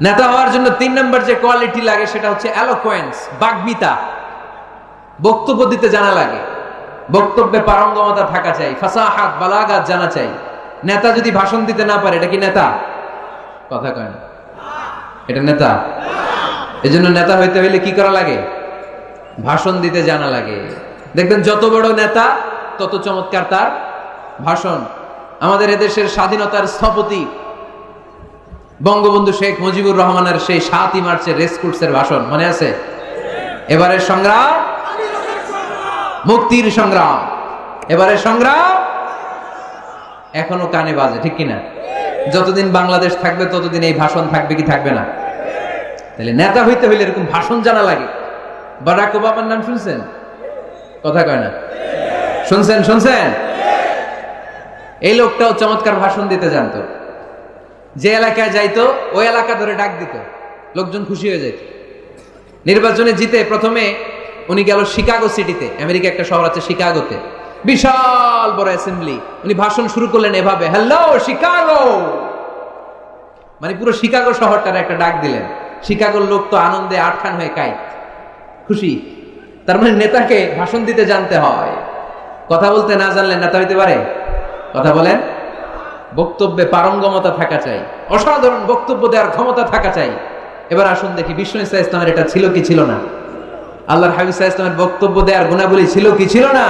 নেতা হওয়ার জন্য 3 নম্বর যে কোয়ালিটি লাগে সেটা হচ্ছে এলোকোয়েন্স, বাগ্মিতা। বক্তব্য দিতে জানা লাগে, বক্তব্যে পারঙ্গমতা থাকা চাই, ফাসাহাত, বালাগাত জানা চাই। নেতা যদি ভাষণ দিতে না পারে, এটা কি নেতা? কথা কয় না, এটা নেতা? এজন্য নেতা হইতে হইলে কি করা লাগে? ভাষণ দিতে জানা লাগে। দেখবেন যত বড় নেতা তত চমৎকার তার ভাষণ। আমাদের এদেশের স্বাধীনতার স্থপতি বঙ্গবন্ধু শেখ মুজিবুর রহমানের সেই ৭ই মার্চের রেস কোর্সের ভাষণ মনে আছে? এবারের সংগ্রাম মুক্তির সংগ্রাম, এবারের সংগ্রাম এখনো কানে বাজে, ঠিক কিনা? যতদিন বাংলাদেশ থাকবে ততদিন এই ভাষণ থাকবে কি থাকবে না? তাহলে নেতা হইতে হইলে এরকম ভাষণ জানা লাগে। বারাক ওবামার নাম শুনছেন? কথা কয় না, শুনছেন? শুনছেন? এই লোকটাও চমৎকার ভাষণ দিতে জানতো। যে এলাকায় যাইতো ওই এলাকা ধরে ডাক দিত, লোকজন খুশি হয়ে যেত। নির্বাচনে জিতে প্রথমে উনি গেল শিকাগো সিটিতে, আমেরিকা একটা শহর আছে শিকাগোতে, বিশাল বড় অ্যাসেম্বলি। উনি ভাষণ শুরু করলেন এভাবে, হ্যালো শিকাগো, মানে পুরো শিকাগো শহরটার একটা ডাক দিলেন। শিকাগোর লোক তো আনন্দে আটখান হয়ে কাই, খুশি। তার মানে নেতাকে ভাষণ দিতে জানতে হয়, কথা বলতে না জানলে নেতা হইতে পারে? কথা বলেন। বক্তব্যে পারঙ্গমতা থাকা চাই, অসাধারণ বক্তব্য দেওয়ার ক্ষমতা থাকা চাই। এবার আসুন দেখি বিশ্ব ইসলামের এটা ছিল কি ছিল না? আল্লাহর হাবিব সাল্লাল্লাহু আলাইহি ওয়াসাল্লামের বক্তব্য দেওয়ার গুণাবলী ছিল কি ছিল না?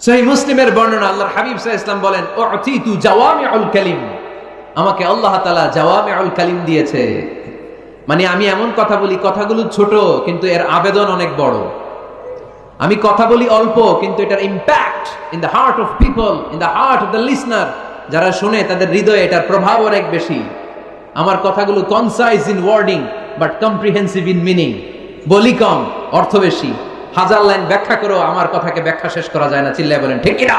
সহিহ মুসলিমের বর্ণনা, আল্লাহর হাবিব সাল্লাল্লাহু আলাইহি ওয়াসাল্লাম বলেন, উতিতু জাওয়ামিউল কালিম, আমাকে আল্লাহ তাআলা জাওয়ামিউল কালিম দিয়েছে। মানে আমি এমন কথা বলি, কথাগুলো ছোট কিন্তু এর আবেদন অনেক বড়। আমি কথা বলি অল্প কিন্তু এটার impact in the heart of people, in the heart of the listener, যারা শুনে তাদের হৃদয়ে এটার প্রভাব অনেক বেশি। আমার কথাগুলো concise in wording but comprehensive in meaning, বলি কম অর্থ বেশি। হাজার লাইন ব্যাখ্যা করেও আমার কথাকে ব্যাখ্যা শেষ করা যায় না, চিল্লায় বলেন ঠিক কিনা?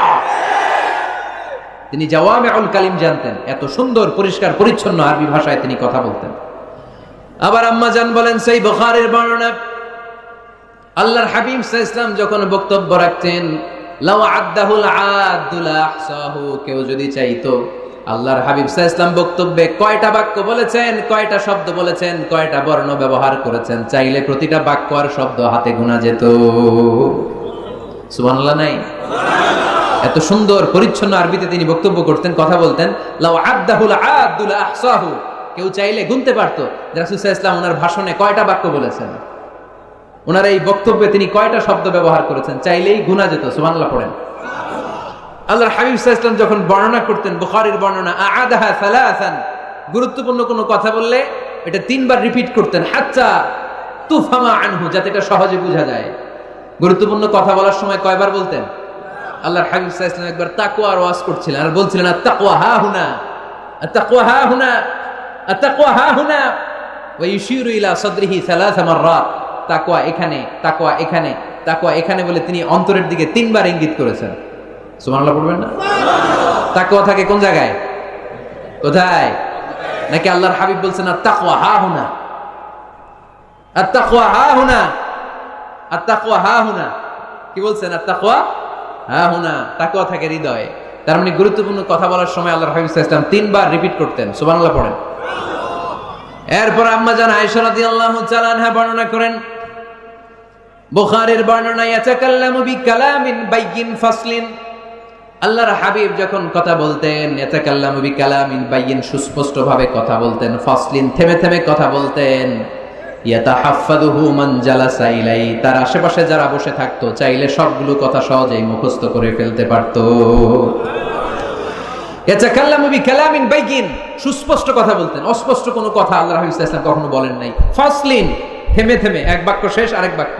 তিনি জাওয়ামিউল কালিম জানতেন, এত সুন্দর পরিষ্কার পরিচ্ছন্ন আরবি ভাষায় তিনি কথা বলতেন। আবার আম্মা জান বলেন, সেই বুখারীর বর্ণনা, আল্লাহর হাবিব সাল্লাল্লাহু আলাইহি ওয়াসাল্লাম যখন বক্তব্য রাখতেন, লাউ আদাহুল আদুল আহসাহু, কেউ যদি চাইতো আল্লাহর হাবিব সাল্লাল্লাহু আলাইহি ওয়াসাল্লাম বক্তব্যে কয়টা বাক্য বলেছেন, কয়টা শব্দ বলেছেন, কয়টা বর্ণ ব্যবহার করেছেন, চাইলে প্রতিটা বাক্য আর শব্দ হাতে গোনা যেত। সুবহানাল্লাহ নাই? এত সুন্দর পরিচ্ছন্ন আরবিতে তিনি বক্তব্য করতেন, কথা বলতেন। লাউ আদাহুল আদুল আহসাহু, কেউ চাইলে গুনতে পারতো রাসূল সাল্লাল্লাহু আলাইহি ওয়াসাল্লাম ওনার ভাষণে কয়টা বাক্য বলেছেন, ওনার এই বক্তব্যে তিনি কয়টা শব্দ ব্যবহার করেছেন, চাইলেই গুনা যেত। সুবহানাল্লাহ পড়েন। আল্লাহর হাবিব সাল্লাল্লাহু আলাইহি ওয়াসাল্লাম যখন বর্ণনা করতেন, বুখারীর বর্ণনা, আ'আদাহা সালাসান, গুরুত্বপূর্ণ কোনো কথা বললে এটা 3 বার রিপিট করতেন, হাত্তা তুফহামা আনহু, যাতে এটা সহজে বোঝা যায়। গুরুত্বপূর্ণ কথা বলার সময় কয়বার বলতেন? আল্লাহর হাবিব সাল্লাল্লাহু আলাইহি ওয়াসাল্লাম একবার তাকওয়ার ওয়াজ করছিলেন আর বলছিলেন, আত-তাকওয়া হা হুনা, আত-তাকওয়া হা হুনা, আত-তাকওয়া হা হুনা, ওয়া ইউশিরু ইলা সাদরিহি 3 মাররাত, তাকওয়া এখানে, তাকওয়া এখানে, তাকওয়া এখানে বলে তিনি অন্তরের দিকে 3 বার ইঙ্গিত করেছেন। সুবহানাল্লাহ পড়বেন না? তাকওয়া থাকে কোন জায়গায়? কোথায়? নাকি আল্লাহর হাবিব বলছেন আত-তাকওয়া হা হুনা, আত-তাকওয়া হা হুনা, আত-তাকওয়া হা হুনা? কি বলছেন? আত-তাকওয়া হা হুনা, তাকওয়া থাকে হৃদয়ে। তার মানে গুরুত্বপূর্ণ কথা বলার সময় আল্লাহর হাবিব সাল্লাল্লাহু আলাইহি ওয়াসাল্লাম 3 বার রিপিট করতেন। সুবহানাল্লাহ পড়েন। এরপর আম্মা জান আয়েশা রাদিয়াল্লাহু তাআলা আনহা বর্ণনা করেন, বুখারীর বর্ণনা, ইয়াতাকাল্লামু বিকালামিন বাইয়িন ফাসলিন, আল্লাহর হাবিব যখন কথা বলতেন, ইয়াতাকাল্লামু বিকালামিন বাইয়িন, সুস্পষ্ট ভাবে কথা বলতেন, ফাসলিন, থেমে থেমে কথা বলতেন, ইয়াতাহাফফাযুহু মান জালাসা ইলাই, তার আশেপাশে যারা বসে থাকতো চাইলে সবগুলো কথা সহজেই মুখস্থ করে ফেলতে পারতো। ইয়াতাকাল্লামু বিকালামিন বাইয়িন, সুস্পষ্ট কথা বলতেন, অস্পষ্ট কোনো কথা আল্লাহর হাবিব সাল্লাল্লাহু আলাইহি ওয়াসাল্লাম কখনো বলেন নাই। ফাসলিন, থেমে থেমে, এক বাক্য শেষ আরেক বাক্য,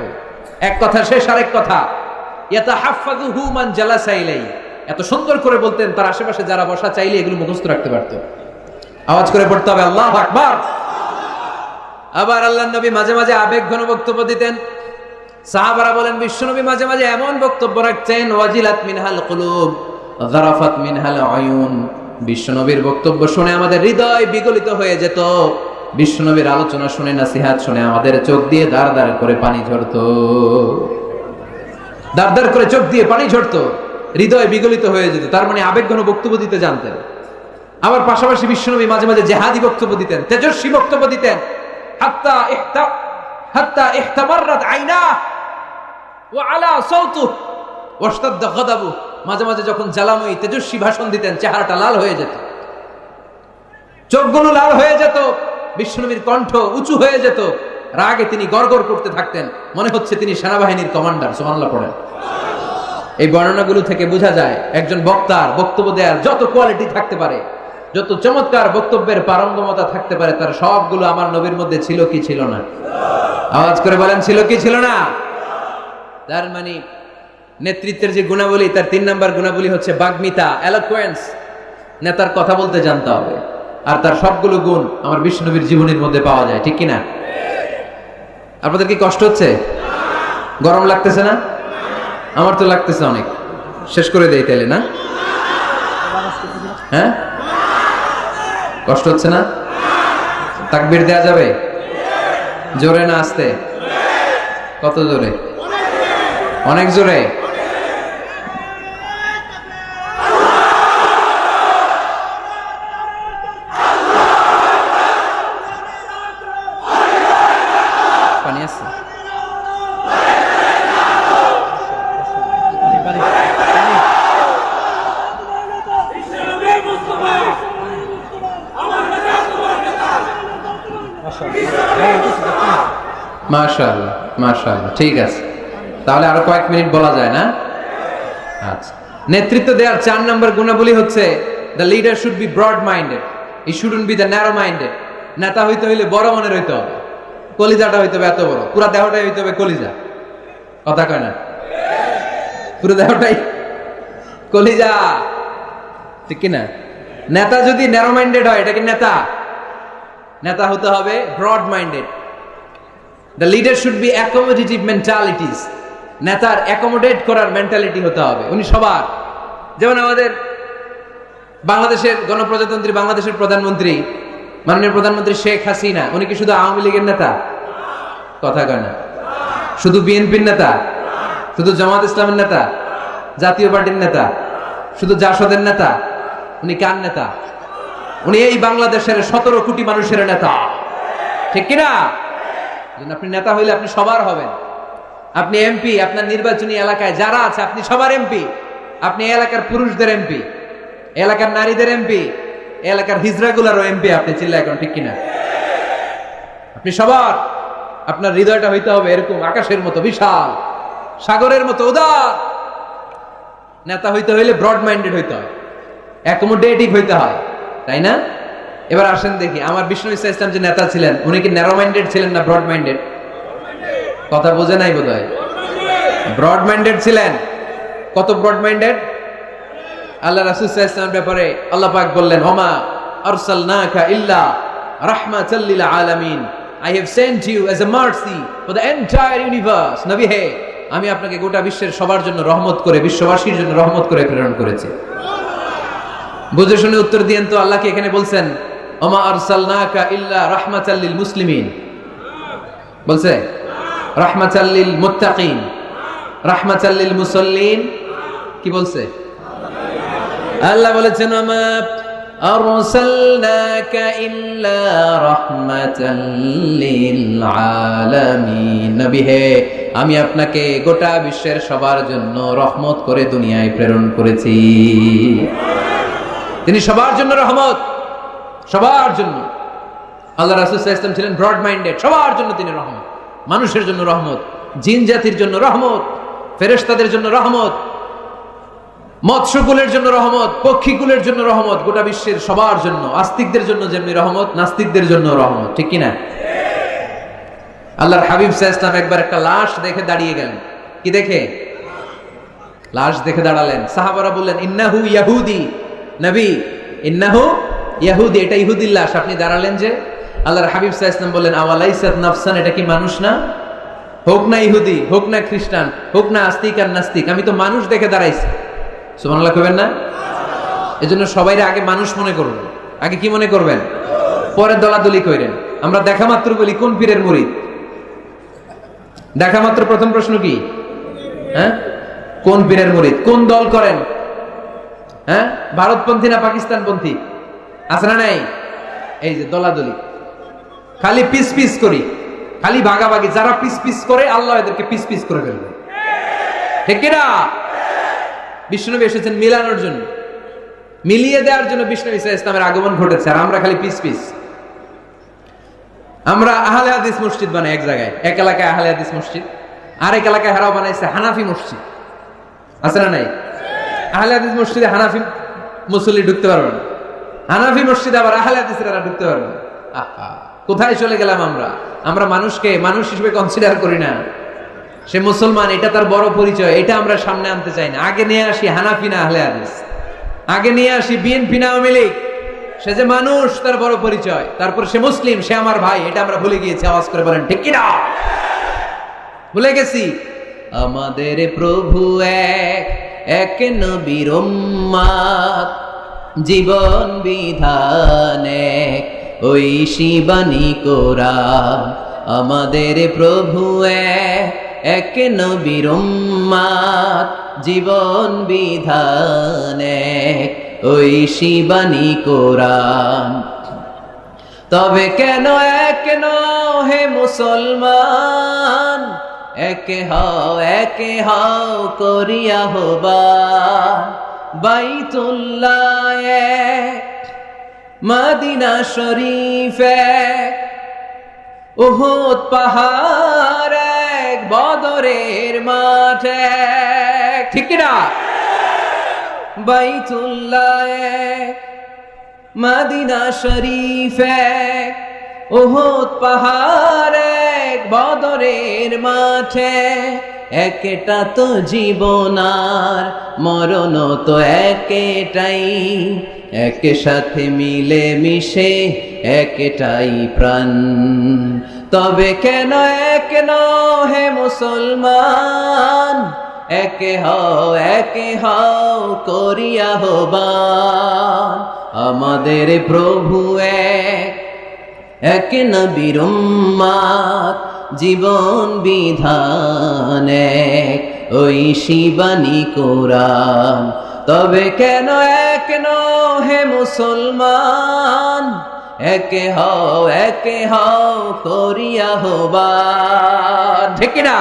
এক কথা শেষ আরেক কথা। ইয়াতাহাফফাযুহু মান জালাসা ইলাই, এত সুন্দর করে বলতেন তার আশেপাশে যারা বসা চাইলে এগুলো মুখস্থ রাখতে পারতো। আওয়াজ করে পড়তে হবে আল্লাহু আকবার। আবার আল্লাহর নবী মাঝে মাঝে আবেগ ঘন বক্তব্য দিতেন। সাহাবারা বলেন, বিশ্বনবী মাঝে মাঝে এমন বক্তব্য রাখতেন, ওয়াজিলাত মিনহাল কুলুব, যারাফাত মিনহাল আয়ুন, বিশ্বনবীর বক্তব্য শুনে আমাদের হৃদয় বিগলিত হয়ে যেত, বিশ্বনবীর আলোচনা শুনে, নসিহত শুনে আমাদের চোখ দিয়ে দাঁড় দাঁড় করে পানি ঝরতো, দাঁড় দাঁড় করে চোখ দিয়ে পানি ঝরতো, হৃদয় বিগলিত হয়ে যেত। তার মানে আবেগঘন বক্তব্য দিতে জানতেন। আবার পাশাপাশি বিশ্বনবী মাঝে মাঝে জেহাদি বক্তব্য দিতেন, তেজস্বী বক্তব্য দিতেন, হাত্তা ইহতামাররাত আইনা ওয়া আলা সাওতু ওয়াশতাদ্দা গাদাবু, মাঝে মাঝে যখন জ্বালাময়ী তেজস্বী ভাষণ দিতেন চেহারাটা লাল হয়ে যেত, চোখগুলো লাল হয়ে যেত, বিশ্বনবীর কণ্ঠ উঁচু হয়ে যেত, রাগে তিনি গড়গড় করতে থাকতেন, মনে হচ্ছে তিনি সেনাবাহিনীর কমান্ডার। সুবহানাল্লাহ পড়েন। এই বর্ণনাগুলো থেকে বোঝা যায় একজন বক্তার বক্তব্য দেওয়ার যত কোয়ালিটি থাকতে পারে, যত চমৎকার বক্তব্যের পারঙ্গমতা থাকতে পারে, তার সবগুলো আমার নবীর মধ্যে ছিল কি ছিল না? আওয়াজ করে বলেন, ছিল কি ছিল না? তার মানে নেতৃত্বের যে গুণাবলী, তার 3 নাম্বার গুণাবলী হচ্ছে বাগ্মিতা, এলোকুয়েন্স। নেতার কথা বলতে জানতে হবে, আর তার সবগুলো গুণ আমার বিশ্বনবীর জীবনের মধ্যে পাওয়া যায়, ঠিক কিনা? আপনাদের কি কষ্ট হচ্ছে? গরম লাগতেছে না? আমার তো লাগতেছে অনেক। শেষ করে দেই তাইলে, না? হ্যাঁ, কষ্ট হচ্ছে না? তাকবীর দেয়া যাবে? জোরে না আস্তে? কত জোরে? অনেক জোরে। পানি আছে? মাশাআল্লাহ, মাশাআল্লাহ, ঠিক আছে। তাহলে আরো কয়েক মিনিট বলা যায় না? আচ্ছা, নেতৃত্ব দেওয়ার 4 নম্বর গুণাবলী হচ্ছে the leader should be broad minded, he shouldn't be the narrow minded. নেতা হইতে হইলে বড় মনের হইতে হবে, কলিজাটা হইতে হবে এত বড়, পুরো দেহটাই হইতে হবে কলিজা। কথা কয় না? পুরো দেহটাই কলিজা, ঠিক কি না? নেতা যদি ন্যারো মাইন্ডেড হয়, এটা কি নেতা? নেতা হতে হবে broad minded. The leader should be accommodative mentalities. নেতার অ্যাকোমোডেট করার মেন্টালিটি হতে হবে। উনি সবার, যেমন আমাদের বাংলাদেশের গণপ্রজাতন্ত্রী বাংলাদেশের প্রধানমন্ত্রী, মাননীয় প্রধানমন্ত্রী শেখ হাসিনা, উনি কি শুধু আওয়ামী লীগের নেতা? কথা কয় না। শুধু বিএনপির নেতা? শুধু জামাত ইসলামের নেতা? জাতীয় পার্টির নেতা? শুধু জাসদের নেতা? উনি কার নেতা? উনি এই বাংলাদেশের 17 কোটি মানুষের নেতা, ঠিক কিনা? আপনি নেতা হইলে আপনি সবার হবেন। আপনি এমপি, আপনার নির্বাচনী এলাকায় যারা আছে আপনি সবার এমপি। আপনি এলাকার পুরুষদের এমপি, এলাকার নারীদের এমপি, এলাকার হিজড়াগুলারও এমপি আপনি, চিল্লা এখন, ঠিক কিনা? আপনি সবার, আপনার হৃদয়টা হইতে হবে এরকম আকাশের মতো বিশাল, সাগরের মতো উদার। নেতা হইতে হইলে ব্রড মাইন্ডেড হইতে হয়, অ্যাকোমোডেটিভ হইতে হয়, তাই না? এবার আসেন দেখি, আমার বিষ্ণু ইসা ইসলাম যে নেতা ছিলেন, উনি কি ন্যারো মাইন্ডেড ছিলেন না ব্রড মাইন্ডেড? কথা বোঝে নাই বোধহয়। ব্রড মাইন্ডেড ছিলেন। কত ব্রড মাইন্ডেড? আল্লাহ রাসূল সাল্লাল্লাহু আলাইহি ওয়াসাল্লামের ব্যাপারে আল্লাহ পাক বললেন, ওমা আরসালনাকা ইল্লা রাহমাতাল লিল আলামিন, I have sent you as a mercy for the entire universe. নবী হে, আমি আপনাকে গোটা বিশ্বের সবার জন্য রহমত করে, বিশ্ববাসীর জন্য রহমত করে প্রেরণ করেছি। বুঝে শুনে উত্তর দিয়েন তো, আল্লাহ কি এখানে বলছেন ওমা আরসালনাকা ইল্লা রাহমাতাল লিল মুসলিমিন? বলছে রাহমাতাল লিল মুত্তাকিন, রাহমাতাল লিল মুসাল্লিন, কি বলছে? আল্লাহ বলেছেন ওমা আরসালনাকা ইল্লা রাহমাতাল লিল আলামিন। নবী হে, আমি আপনাকে গোটা বিশ্বের সবার জন্য রহমত করে দুনিয়ায় প্রেরণ করেছি। তিনি সবার জন্য রহমত, সবার জন্য। আল্লাহ রাসূল সাল্লাল্লাহু আলাইহি ওয়াসাল্লাম ছিলেন ব্রড মাইন্ডেড, সবার জন্য তিনি রহমত, মানুষের জন্য রহমত, জিন জাতির জন্য রহমত, ফেরেশতাদের জন্য রহমত, মৎস্যকুলের জন্য রহমত, পক্ষীকুলের জন্য রহমত, গোটা বিশ্বের সবার জন্য। আস্তিকদের জন্য যেমনি রহমত, নাস্তিকদের জন্য রহমত, ঠিক কিনা? আল্লাহর হাবিব সাল্লাল্লাহু আলাইহি ওয়াসাল্লাম একবার একটা লাশ দেখে দাঁড়িয়ে গেলেন। কি দেখে? লাশ দেখে দাঁড়ালেন। সাহাবারা বললেন, ইন্নাহু ইয়াহুদি। নবী, ইন্নাহু ইয়াহুদি, এটা ইহুদির লাশ, আপনি দাঁড়ালেন যে? আল্লাহর হাবিব সাল্লাল্লাহু আলাইহি ওয়াসাল্লাম বললেন, আওয়ালাইসাত নাফসান, এটা কি মানুষ না? হোক না ইহুদি, হোক না খ্রিস্টান, হোক না আস্তিক আর নাস্তিক, আমি তো মানুষ দেখে দাঁড়াইছি। সুবহানাল্লাহ কইবেন না? এজন্য সবাইরে আগে মানুষ মনে করবেন। আগে কি মনে করবেন? পরে দলাদলি কইরেন। আমরা দেখা মাত্র বলি কোন পীরের মুরিদ? দেখা মাত্র প্রথম প্রশ্ন কি? হ্যাঁ, কোন পীরের মুরিদ? কোন দল করেন? হ্যাঁ, ভারতপন্থী না পাকিস্তানপন্থী? আছে না নাই? এই যে দলাদলি, খালি পিস পিস করি, খালি ভাগাভাগি। যারা পিস পিস করে আল্লাহ এদেরকে পিস পিস করে ফেলবে, ঠিক কিনা? বিষ্ণুনবী এসেছেন মিলানোর জন্য, মিলিয়ে দেওয়ার জন্য বিষ্ণু ঈসা ইসলামের আগমন ঘটেছে, আর আমরা খালি পিস পিস। আমরা আহলে হাদিস মসজিদ বানাই এক জায়গায়, এক এলাকায় আহলে হাদিস মসজিদ, আর এক এলাকায় হারাও বানাইছে হানাফি মসজিদ। আছে না নাই? আহলে হাদিস মসজিদে হানাফি মুসল্লি ঢুকতে পারবে না, হানাফি মসজিদে আবার আহলে হাদিসরা ঢুকতে পারবে না। আহা, কোথায় চলে গেলাম আমরা? আমরা মানুষকে মানুষ হিসেবে কনসিডার করি না। সে মুসলমান, এটা তার বড় পরিচয়, এটা আমরা সামনে আনতে চাই না। আগে নিয়ে আসি হানাফি না আহলে হাদিস, আগে নিয়ে আসি বিএনপি না আওয়ামী লীগ। সে যে মানুষ, তার বড় পরিচয়। তারপর সে মুসলিম, সে আমার ভাই, এটা আমরা ভুলে গিয়েছি। আওয়াজ করে বলেন ঠিক কিনা? ভুলে গেছি। আমাদের প্রভু এক, এক নবীর উম্মত, জীবন বিধানে ওই শিবানী কোরআন। আমাদের প্রভু এক, এক নবীর উম্মত, জীবন বিধানে ওই শিবানী কোরআন। তবে কেন এক হে মুসলমান, একে হও করিয়া হবান। বাইতুল্লাহ এক, মদিনা শরীফ এক, উহুদ পাহাড় এক, বদরের মাঠ এক। ঠিক কিনা? বাইতুল্লাহ এক, মদিনা শরীফ এক, উহুদ পাহাড় এক, বদরের মাঠে। একটা তো জীবন আর মরণ তো একটাই, একসাথে মিলে মিশে একটাই প্রাণ। তবে কেন এক হে মুসলমান, একে হও করিয়া হবান। আমাদের প্রভু এক, এক নবীর উম্মত, জীবন বিধান এক, ওই শিবানী কোরআন। তবে কেন এক হে মুসলমান, একে হও করিয়া হবান। ঠিক কিনা?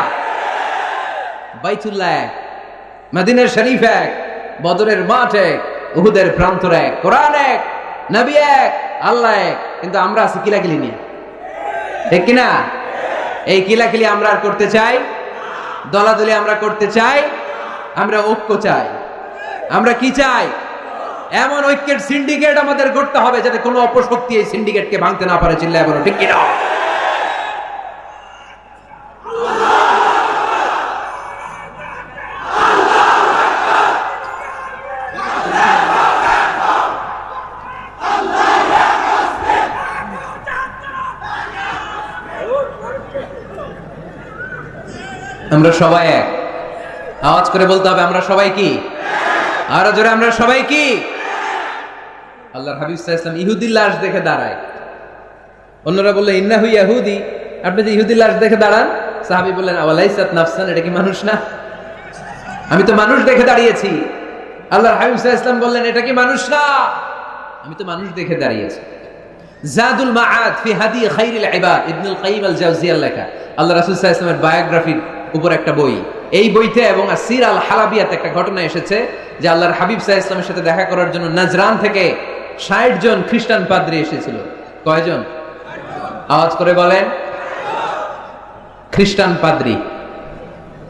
বাইতুল্লাহ এক, মদিনা শরীফ এক, বদরের মাঠ এক, উহুদের প্রান্তর এক, কোরআন এক, নবী এক, আল্লাহ এক। কিন্তু আমরা আছি কিলাকিলি নিয়ে। ঠিক কিনা? এই কিলাকিলি আমরা আর করতে চাই? দলাদলি আমরা করতে চাই? আমরা ঐক্য চাই। আমরা কি চাই? এমন ঐক্যের সিন্ডিকেট আমাদের করতে হবে যাতে কোনো অপশক্তি এই সিন্ডিকেটকে ভাঙতে না পারে। চিল্লায় বলো ঠিক কিনা? আমরা সবাই এক। আওয়াজ করে বলতে হবে আমরা সবাই কি? আরো জোরে, আমরা সবাই কি? আল্লাহর হাবিব সাল্লাল্লাহু আলাইহি ওয়াসাল্লাম ইহুদির লাশ দেখে দাঁড়ায়। অন্যরা বললেন ইন্নাহু ইয়াহুদি, আপনি যে ইহুদির লাশ দেখে দাঁড়ান। সাহাবী বললেন আওয়ালাইসাত নাফসান, এটা কি মানুষ না? আমি তো মানুষ দেখে দাঁড়িয়েছি। আল্লাহর হাবিব সাল্লাল্লাহু আলাইহি ওয়াসাল্লাম বললেন এটা কি মানুষ না? আমি তো মানুষ দেখে দাঁড়িয়েছি। জাদুল মাআদ ফি হাদি খায়রিল ইবাদ, ইবনুল কাইয়িম আল জাওজিয়ার লেখা আল্লাহ রাসূল সাল্লাল্লাহু আলাইহি ওয়াসাল্লামের বায়োগ্রাফির উপর একটা বই। এই বইতে এবং আসির আল হালাবিয়াতে একটা ঘটনা এসেছে যে আল্লাহর হাবিব সাল্লাল্লাহু আলাইহি ওয়াসাল্লামের সাথে দেখা করার জন্য নাজরান থেকে 60 জন খ্রিস্টান পাদ্রী এসেছিল। কয়জন? আওয়াজ করে বলেন। খ্রিস্টান পাদ্রী।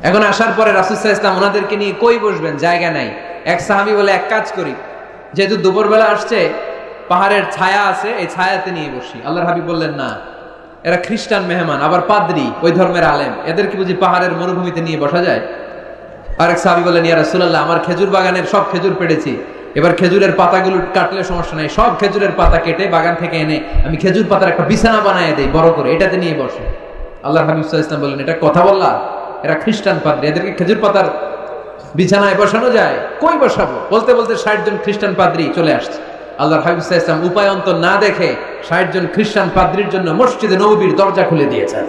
এখন আসার পরে রাসূল সাল্লাল্লাহু আলাইহি ওয়াসাল্লাম ওনাদেরকে নিয়ে কই বসবেন, জায়গা নাই। এক সাহাবী বলে এক কাজ করি, যেহেতু দুপুরবেলা আসছে, পাহাড়ের ছায়া আছে, এই ছায়াতে নিয়ে বসি। আল্লাহর হাবিব বললেন না, এরা খ্রিস্টান মেহমান, আবার পাদ্রী, ওই ধর্মের আলেম, এদেরকে বুঝি পাহাড়ের মরুভূমিতে নিয়ে বসা যায়? আরেক সাহাবী বললেন ইয়া রাসূলুল্লাহ, আমার খেজুর বাগানের সব খেজুর পেড়েছি, এবার খেজুরের পাতাগুলো কাটলে সমস্যা নাই, সব খেজুরের পাতা কেটে বাগান থেকে এনে আমি খেজুর পাতার একটা বিছানা বানায় দেই বড় করে, এটাতে নিয়ে বসে। আল্লাহর হাবিব সাল্লাল্লাহু আলাইহি ওয়াসাল্লাম বললেন এটা কথা বললা? এরা খ্রিস্টান পাদ্রী, এদেরকে খেজুর পাতার বিছানায় বসানো যায়? কই বসাবো? বলতে বলতে 60 জন খ্রিস্টান পাদ্রী চলে আসছে। আল্লাহর হাবিব সাল্লাল্লাহু আলাইহি ওয়াসাল্লাম উপায় অন্তর না দেখে 60 জন খ্রিস্টান পাদ্রীর জন্য মসজিদে নববীর দরজা খুলে দিয়েছেন।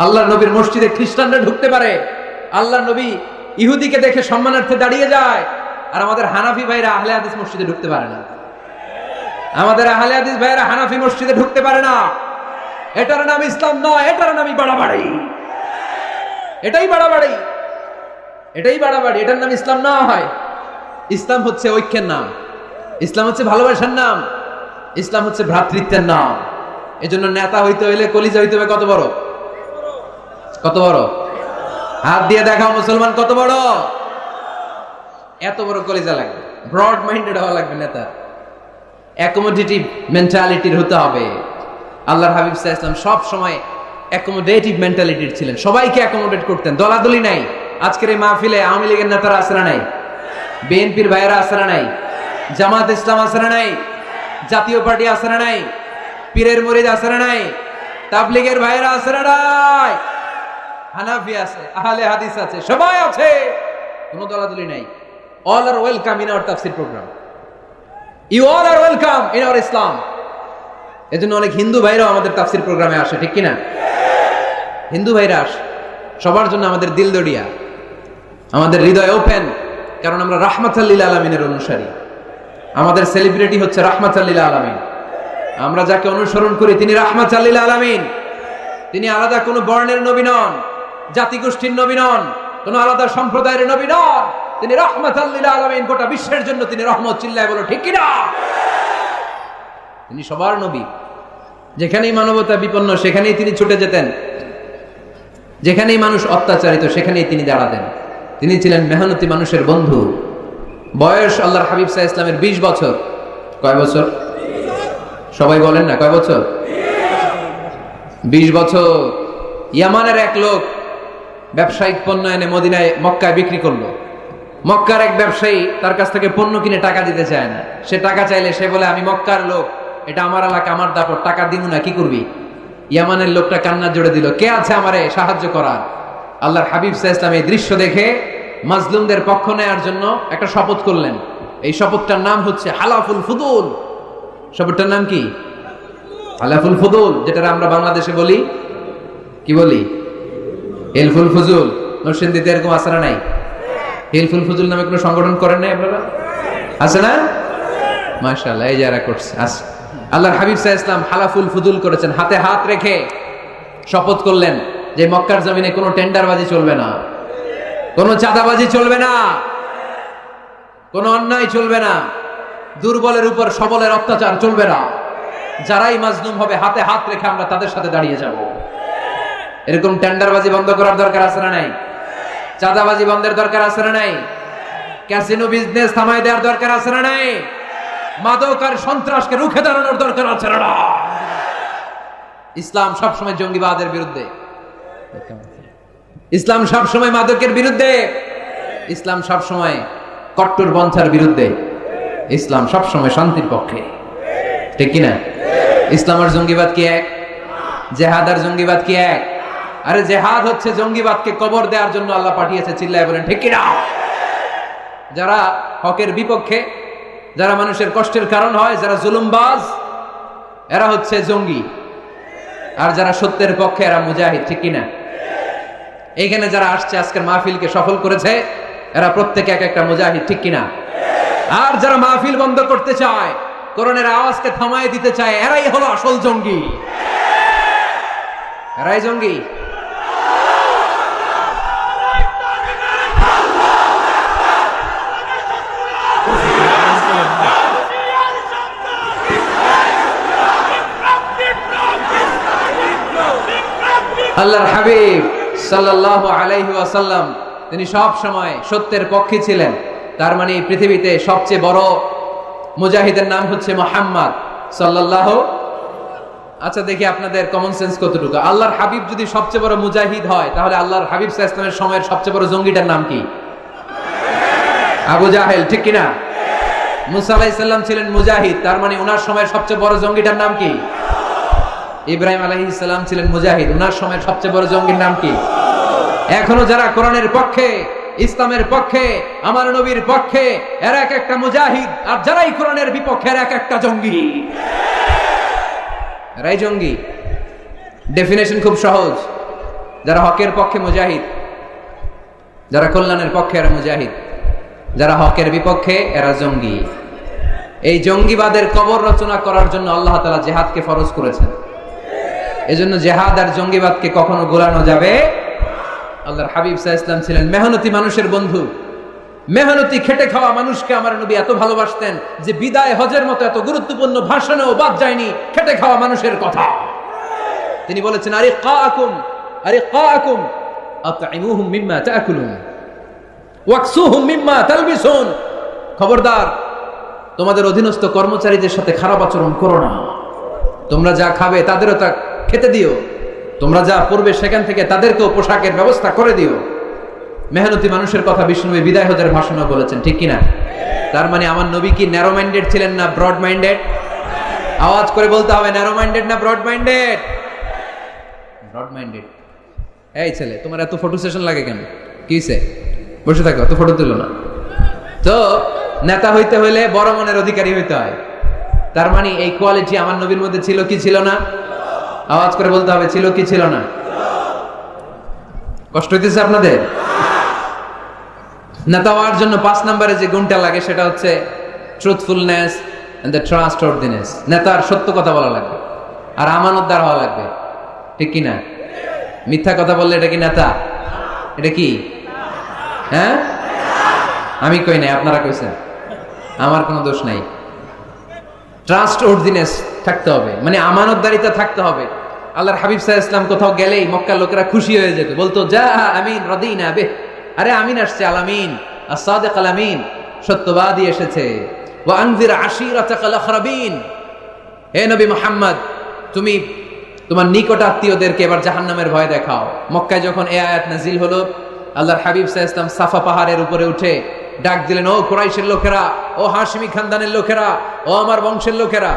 আল্লাহর নবীর মসজিদে খ্রিস্টানরা ঢুকতে পারে। আল্লাহর নবী ইহুদিকে দেখে সম্মানার্থে দাঁড়িয়ে যায়, আর আমাদের হানাফি ভাইরা আহলে হাদিস মসজিদে ঢুকতে পারে না। আমাদের আহলে হাদিস ভাইরা হানাফি মসজিদে ঢুকতে পারে না। এটার নাম ইসলাম নয়, এটার নামই বাড়াবাড়ি। এটাই বাড়াবাড়ি, এটাই বাড়াবাড়ি, এটার নাম ইসলাম না হয়। ইসলাম হচ্ছে ঐক্যের নাম, ইসলাম হচ্ছে ভালোবাসার নাম, ইসলাম হচ্ছে ভ্রাতৃত্বের নাম। এজন্য নেতা হইতে হইলে কলিজা হইতে হবে কত বড়? কত বড়? হাত দিয়ে দেখাও মুসলমান কত বড়। এত বড় কলিজা লাগবে, ব্রড মাইন্ডেড হওয়া লাগবে নেতা, অ্যাকোমোডেটিভ মেন্টালিটির হতে হবে। আল্লাহর হাবিব সাল্লাল্লাহু আলাইহি ওয়াসাল্লাম সব সময় অ্যাকোমোডেটিভ মেন্টালিটির ছিলেন, সবাইকে অ্যাকোমোডেট করতেন, দলাদলি নাই। আজকের এই মাহফিলে আওয়ামী লীগের নেতারা আছে না নাই? বিএনপির ভাইয়েরা আছে না নাই? জামাত ইসলাম আছে না নাই? জাতীয় পার্টি আছে না নাই? পীরের মুরিদ আছে না নাই? তাবলীগের ভাইয়েরা আছে না নাই? হানাফি আছে, আহলে হাদিস আছে, সবাই আছে, কোনো দলাদলি নাই। All are welcome in our তাফসীর program. You all are welcome in our Islam. এজন্য অনেক হিন্দু ভাইরাও আমাদের তাফসীর প্রোগ্রামে আসে, ঠিক কিনা? হিন্দু ভাইরা আসে, সবার জন্য আমাদের দিল দড়িয়া, আমাদের হৃদয় ওপেন, কারণ আমরা রাহমাতাল লিল আলামিনের অনুসারী। আমাদের সেলিব্রিটি হচ্ছে রাহমাতাল লিল আলামিন। আমরা যাকে অনুসরণ করি তিনি রাহমাতাল লিল আলামিন। তিনি আলাদা কোনো বর্ণের নবী নন, জাতিগোষ্ঠীর নবী নন, কোনো আলাদা সম্প্রদায়ের নবী নন। তিনি রাহমাতাল লিল আলামিন, গোটা বিশ্বের জন্য তিনি রহমত। চিল্লায় বলো ঠিক কিনা? তিনি সবার নবী। যেখানেই মানবতা বিপন্ন সেখানেই তিনি ছুটে যেতেন, যেখানেই মানুষ অত্যাচারিত সেখানেই তিনি দাঁড়াতেন। তিনি ছিলেন মেহনতি মানুষের বন্ধু। বয়স আল্লাহর হাবিব সাল্লাল্লাহু আলাইহি ওয়াসাল্লামের 20 বছর। কয় বছর? সবাই বলেন না, কয় বছর? 20 বছর। ইয়ামানের এক লোক ব্যবসায়িক পণ্য এনে মদিনায়, মক্কায় বিক্রি করলো। মক্কার এক ব্যবসায়ী তার কাছ থেকে পণ্য কিনে টাকা দিতে চায় না। সে টাকা চাইলে সে বলে, আমি মক্কার লোক, এটা আমার এলাকা, আমার দাপট, টাকা দিব না, কি করবি? ইয়ামানের লোকটা কান্না জোড়ে দিল, কে আছে আমারে সাহায্য করার? আল্লাহর হাবিব সাল্লাল্লাহু আলাইহি ওয়াসাল্লাম এই দৃশ্য দেখে মাজলুমদের পক্ষ নেয়ার জন্য একটা শপথ করলেন। এই শপথটার নাম হচ্ছে হালাফুল ফুদুল। শপথটার নাম কি? হালাফুল ফুদুল, যেটা আমরা বাংলাদেশে বলি, কি বলি? হিলফুল ফুজুল। নরসিংদীতে এরকম আছে না নাই? হিলফুল ফুজুল নামে কোনো সংগঠন করেন নাই আপনারা? আছে না? মাশাআল্লাহ, এই যারা করছে আছে। আল্লাহর হাবিব সাল্লাল্লাহু আলাইহি ওয়াসাল্লাম হালাফুল ফুদুল করেছেন, হাতে হাত রেখে শপথ করলেন যে মক্কার জমিনে কোনো টেন্ডারবাজি চলবে না, কোনো চাঁদাবাজি চলবে না, কোনো অন্যায় চলবে না, দুর্বলের উপর সবলের অত্যাচার চলবে না। যারাই মাজলুম হবে হাতে হাত রেখে আমরা তাদের সাথে দাঁড়িয়ে যাব। এরকম টেন্ডারবাজি বন্ধ করার দরকার আছে না নাই? চাঁদাবাজি বন্ধের দরকার আছে না নাই? ক্যাসিনো বিজনেস থামায় দেওয়ার দরকার আছে না নাই? মাদক আর সন্ত্রাসকে রুখে দাঁড়ানোর দরকার আছে না? ইসলাম সবসময় জঙ্গিবাদের বিরুদ্ধে, ইসলাম সবসময় মাদকের বিরুদ্ধে, ইসলাম সবসময় কট্টরপন্থার বিরুদ্ধে, ইসলাম সবসময় শান্তির পক্ষে, ঠিক কিনা? ইসলাম আর জঙ্গিবাদ কি এক? জেহাদ আর জঙ্গিবাদ কি এক? আরে জেহাদ হচ্ছে জঙ্গিবাদকে কবর দেওয়ার জন্য আল্লাহ পাঠিয়েছে। চিল্লায় বলেন ঠিক কিনা? যারা হকের বিপক্ষে, যারা মানুষের কষ্টের কারণ হয়, যারা জুলুমবাজ, এরা হচ্ছে জঙ্গি। আর যারা সত্যের পক্ষে এরা মুজাহিদ, ঠিক কিনা? এইখানে যারা আসছে আজকের মাহফিলকে সফল করেছে, এরা প্রত্যেকে এক একটা মুজাহিদ, ঠিক কিনা? আর যারা মাহফিল বন্ধ করতে চায়, কোরআনের আওয়াজকে থামায় দিতে চায়, এরাই হলো আসল জঙ্গি। এরাই জঙ্গি। আল্লাহর হাবিব সাল্লাল্লাহু আলাইহি ওয়াসাল্লাম তিনি সব সময় সত্যের পক্ষে ছিলেন। তার মানে পৃথিবীতে সবচেয়ে বড় মুজাহিদের নাম হচ্ছে মুহাম্মদ সাল্লাল্লাহু। আচ্ছা দেখি আপনাদের কমন সেন্স কতটুকু। আল্লাহর হাবিব যদি সবচেয়ে বড় মুজাহিদ হয়, তাহলে আল্লাহর হাবিব সাল্লাল্লাহু আলাইহি ওয়াসাল্লামের সময়ের সবচেয়ে বড় জঙ্গিটার নাম কি? আবু জাহেল, ঠিক কিনা? মুসা আলাইহিস সালাম ছিলেন মুজাহিদ, তার মানে ওনার সময়ের সবচেয়ে বড় জঙ্গিটার নাম কি? ইব্রাহিম আলাইহিস সালাম ছিলেন মুজাহিদ, ওনার সময়ের সবচেয়ে বড় জঙ্গির নাম কি? এখনো যারা কোরআনের পক্ষে, ইসলামের পক্ষে, আমার নবীর পক্ষে, এরা এক একটা মুজাহিদ। আর যারাই কোরআনের বিপক্ষে, এরা এক একটা জঙ্গি। এরাই জঙ্গি। ডেফিনেশন খুব সহজ। যারা হকের পক্ষে মুজাহিদ, যারা কল্যাণের পক্ষে এরা মুজাহিদ, যারা হকের বিপক্ষে এরা জঙ্গি। এই জঙ্গিবাদের কবর রচনা করার জন্য আল্লাহ তাআলা জিহাদকে ফরজ করেছেন। এজন্য জিহাদ আর জঙ্গিবাদকে কখনো গোলানো যাবে। আল্লাহর হাবিব সাল্লাল্লাহু আলাইহি ওয়াসাল্লাম ছিলেন মেহনতি মানুষের বন্ধু। মেহনতি খেটে খাওয়া মানুষকে আমার নবী এত ভালোবাসতেন যে বিদায় হজের মতো এত গুরুত্বপূর্ণ ভাষণেও বাদ যায়নি খেটে খাওয়া মানুষের কথা। তিনি বলেছেন, আরিকাকুম আতঈমুহুম মিম্মা তাকুলুন ওয়াকসুহুম মিম্মা তালবিসুন। খবরদার, তোমাদের অধীনস্থ কর্মচারীদের সাথে খারাপ আচরণ করো না। তোমরা যা খাবে তাদেরও তা খেতে দিও, তোমরা যা পড়বে সেখান থেকে তাদেরকেও পোশাকের ব্যবস্থা করে দিও। মেহনতি মানুষের কথা বিষ্ণুনবী বিদায় হজের ভাষণে বলেছেন, ঠিক কিনা? তার মানে আমার নবী কি ন্যারো মাইন্ডেড ছিলেন না ব্রড মাইন্ডেড? আওয়াজ করে বলতে হবে, ন্যারো মাইন্ডেড না ব্রড মাইন্ডেড? Broad minded. এই ছেলে, তোমার এত ফটো সেশন লাগে কেন? কিসে বসে থাকো, এত ফটো তুলো না। তো নেতা হইতে হইলে বড় মনের অধিকারী হইতে হয়। তার মানে এই কোয়ালিটি আমার নবীর মধ্যে ছিল কি ছিল না? আওয়াজ করে বলতে হবে, ছিল কি ছিল না? কষ্ট হইতেছে আপনাদের? নেতা হওয়ার জন্য 5 নম্বরে যে গুণটা লাগে সেটা হচ্ছে ট্রুথফুলনেস এন্ড দ্য ট্রাস্টওয়ার্দিনেস। নেতার সত্য কথা বলা লাগবে আর আমানতদার হওয়া লাগবে, ঠিক কি না? মিথ্যা কথা বললে এটা কি নেতা? এটা কি? হ্যাঁ, আমি কই নাই, আপনারা কইছেন, আমার কোনো দোষ নাই। ট্রাস্টওয়ার্দিনেস থাকতে হবে, মানে আমানতদারিতা থাকতে হবে। আল্লাহর হাবিব সাল্লাল্লাহু আলাইহি ওয়াসাল্লাম কোথাও গেলেই মক্কার লোকেরা খুশি হয়ে যেত, বলতো যা আমিন রাদিনা বে, আরে আমিন আসছে, আলামিন as-সাদিক আলামিন, সত্যবাদী এসেছে। ওয়া আনজির আশিরাতাকাল আখরাবিন, হে নবী মুহাম্মদ, তুমি তোমার নিকট আত্মীয়দেরকে এবার জাহান্নামের ভয় দেখাও। মক্কায় যখন এই আয়াত নাজিল হলো, আল্লাহর হাবিব সাল্লাল্লাহু আলাইহি ওয়াসাল্লাম সাফা পাহাড়ের উপরে উঠে ডাক দিলেন, ও কুরাইশের লোকেরা, ও হাশিমি খানদানের লোকেরা, ও আমার বংশের লোকেরা।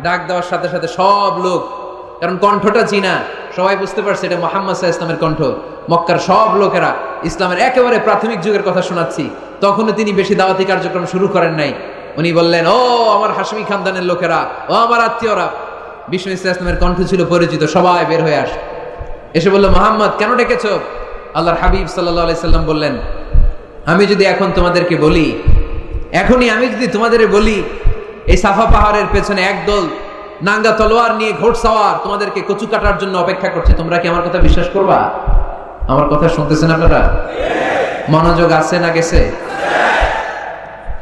ডাক দেওয়ার সাথে সাথে সব লোক, কারণ কণ্ঠটা চিনা, সবাই বুঝতে পারছে এটা মুহাম্মদ সাল্লাল্লাহু আলাইহি ওয়াসাল্লামের কণ্ঠ। মক্কার সব লোকেরা, ইসলামের একেবারে প্রাথমিক যুগের কথা শোনাচ্ছি, তখনও তিনি বেশি দাওয়াতি কার্যক্রম শুরু করেন নাই। উনি বললেন, ও আমার হাশিমি খানদানের লোকেরা, ও আমার আত্মীয়রা। বিষ্ণু সাল্লাল্লাহু আলাইহি ওয়াসাল্লামের কণ্ঠ ছিল পরিচিত, সবাই বের হয়ে আসে, এসে বলল, মুহাম্মদ কেন ডেকেছো? আল্লাহর হাবিব সাল্লাল্লাহু আলাইহি সাল্লাম বললেন, আমি যদি এখন তোমাদেরকে বলি, এখনই আমি যদি তোমাদের বলি এই সাফা পাহাড়ের পেছনে একদল নাঙ্গা তলোয়ার নিয়ে ঘোড়সাওয়ার তোমাদেরকে কচু কাটার জন্য অপেক্ষা করছে, তোমরা কি আমার কথা বিশ্বাস করবা? আমার কথা শুনতেছেন আপনারা? মনোযোগ আছে না গেছে?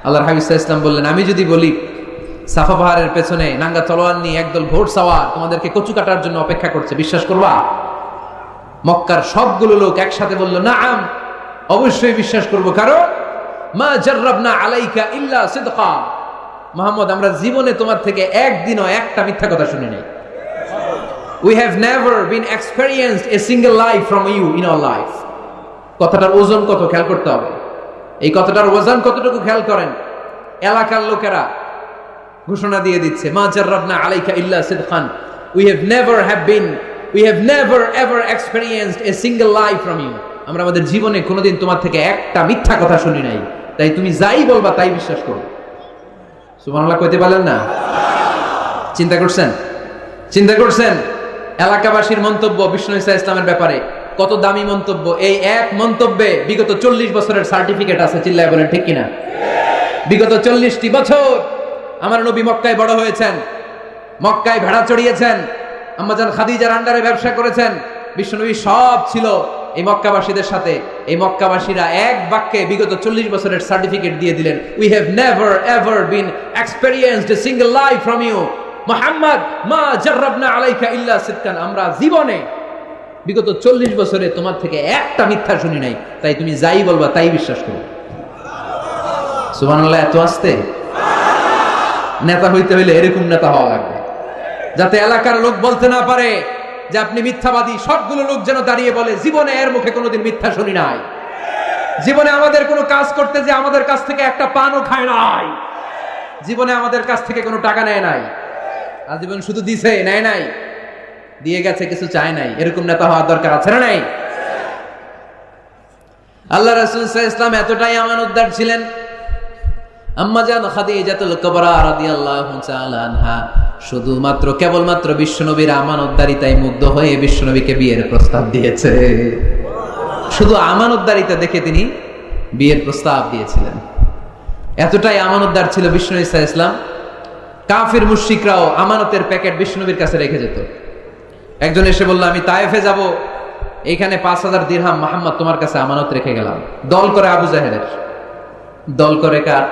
আল্লাহর হাবিব সাল্লাল্লাহু আলাইহি ওয়াসাল্লাম বললেন, আমি যদি বলি সাফা পাহাড়ের পেছনে নাঙ্গা তলোয়ার নিয়ে একদল ঘোড়সাওয়ার তোমাদেরকে কচু কাটার জন্য অপেক্ষা করছে, বিশ্বাস করবা? মক্কার সবগুলো লোক একসাথে বলল, নাআম, অবশ্যই বিশ্বাস করব, কারণ মা জাররাবনা আলাইকা ইল্লা সিদকা, মুহাম্মদ আমরা জীবনে তোমার থেকে একদিনও একটা মিথ্যা কথা শুনি নাই। We have never been experienced a single lie from you in our life. কথাটার ওজন কত খেয়াল করতে হবে। এই কথাটার ওজন কতটুকু খেয়াল করেন। এলাকার লোকেরা ঘোষণা দিয়ে দিচ্ছে, মা জাররাবনা আলাইকা ইল্লা সিদকান, we have never ever experienced a single lie from you. আমরা আমাদের জীবনে কোনোদিন তোমার থেকে একটা মিথ্যা কথা শুনি নাই, তাই তুমি যাই বলবা তাই বিশ্বাস করো। সুবহানাল্লাহ কইতে পারলেন না? চিন্তা করছেন? চিন্তা করছেন এলাকাবাসীর মন্তব্য বিষ্ণু ঈসা ইসলামের ব্যাপারে কত দামি মন্তব্য। এই এক মন্তব্যে বিগত 40 বছরের সার্টিফিকেট আছে, চিল্লায় বলেন ঠিক কিনা? বিগত 40টি বছর আমার নবী মক্কায় বড় হয়েছেন, মক্কায় ভেড়া চড়িয়েছেন, আম্মাজান খাদিজার আন্ডারে ব্যবসা করেছেন। বিশ্বনবী সব ছিল এই মক্কাবাসীদের সাথে। এই মক্কাবাসীরা এক বাক্যে বিগত 40 বছরের সার্টিফিকেট দিয়ে দিলেন, we have never ever been experienced a single lie from you Muhammad, মা জাররাবনা আলাইকা ইল্লা সিদকান, আমরা জীবনে বিগত 40 বছরে তোমার থেকে একটা মিথ্যা শুনি নাই, তাই তুমি যাই বলবা তাই বিশ্বাস করো। সুবহানাল্লাহ। এত আস্তে? নেতা হইতে হইলে এরকম নেতা হওয়া লাগবে, যাতে এলাকার লোক বলতে না পারে যে আপনি মিথ্যাবাদী। সবগুলো লোক যেন দাঁড়িয়ে বলে, জীবনে এর মুখে কোনোদিন মিথ্যা শুনি নাই, জীবনে আমাদের কোনো কাজ করতে যে আমাদের কাছ থেকে একটা পানও খায় নাই, জীবনে আমাদের কাছ থেকে কোনো টাকা নেয় নাই, আজীবন শুধু দিছে, নেয় নাই, দিয়ে গেছে, কিছু চায় নাই। এরকম নেতা হওয়ার দরকার আছে না নাই? আল্লাহ রাসূল সাল্লাল্লাহু আলাইহি ওয়াসাল্লাম এতটাই আমানতদার ছিলেন, আম্মাজান খাদিজাতুল কুবরা রাদিয়াল্লাহু তাআলা আনহা শুধুমাত্র কেবলমাত্র বিশ্বনবীর আমানতদারিতায় মুগ্ধ হয়ে বিশ্বনবীকে বিয়ের প্রস্তাব দিয়েছে। শুধু আমানতদারিতা দেখে তিনি বিয়ের প্রস্তাব দিয়েছিলেন। এতটাই আমানতদার ছিল বিষ্ণু ঈসা ইসলাম। কাফির মুশরিকরাও আমানতের প্যাকেট বিশ্বনবীর কাছে রেখে যেত। একজন এসে বলল, আমি তায়েফে যাব, এইখানে 5000 দিরহাম মুহাম্মদ তোমার কাছে আমানত রেখে গেলাম। দল করে আবু জাহেলের। দল করে কার?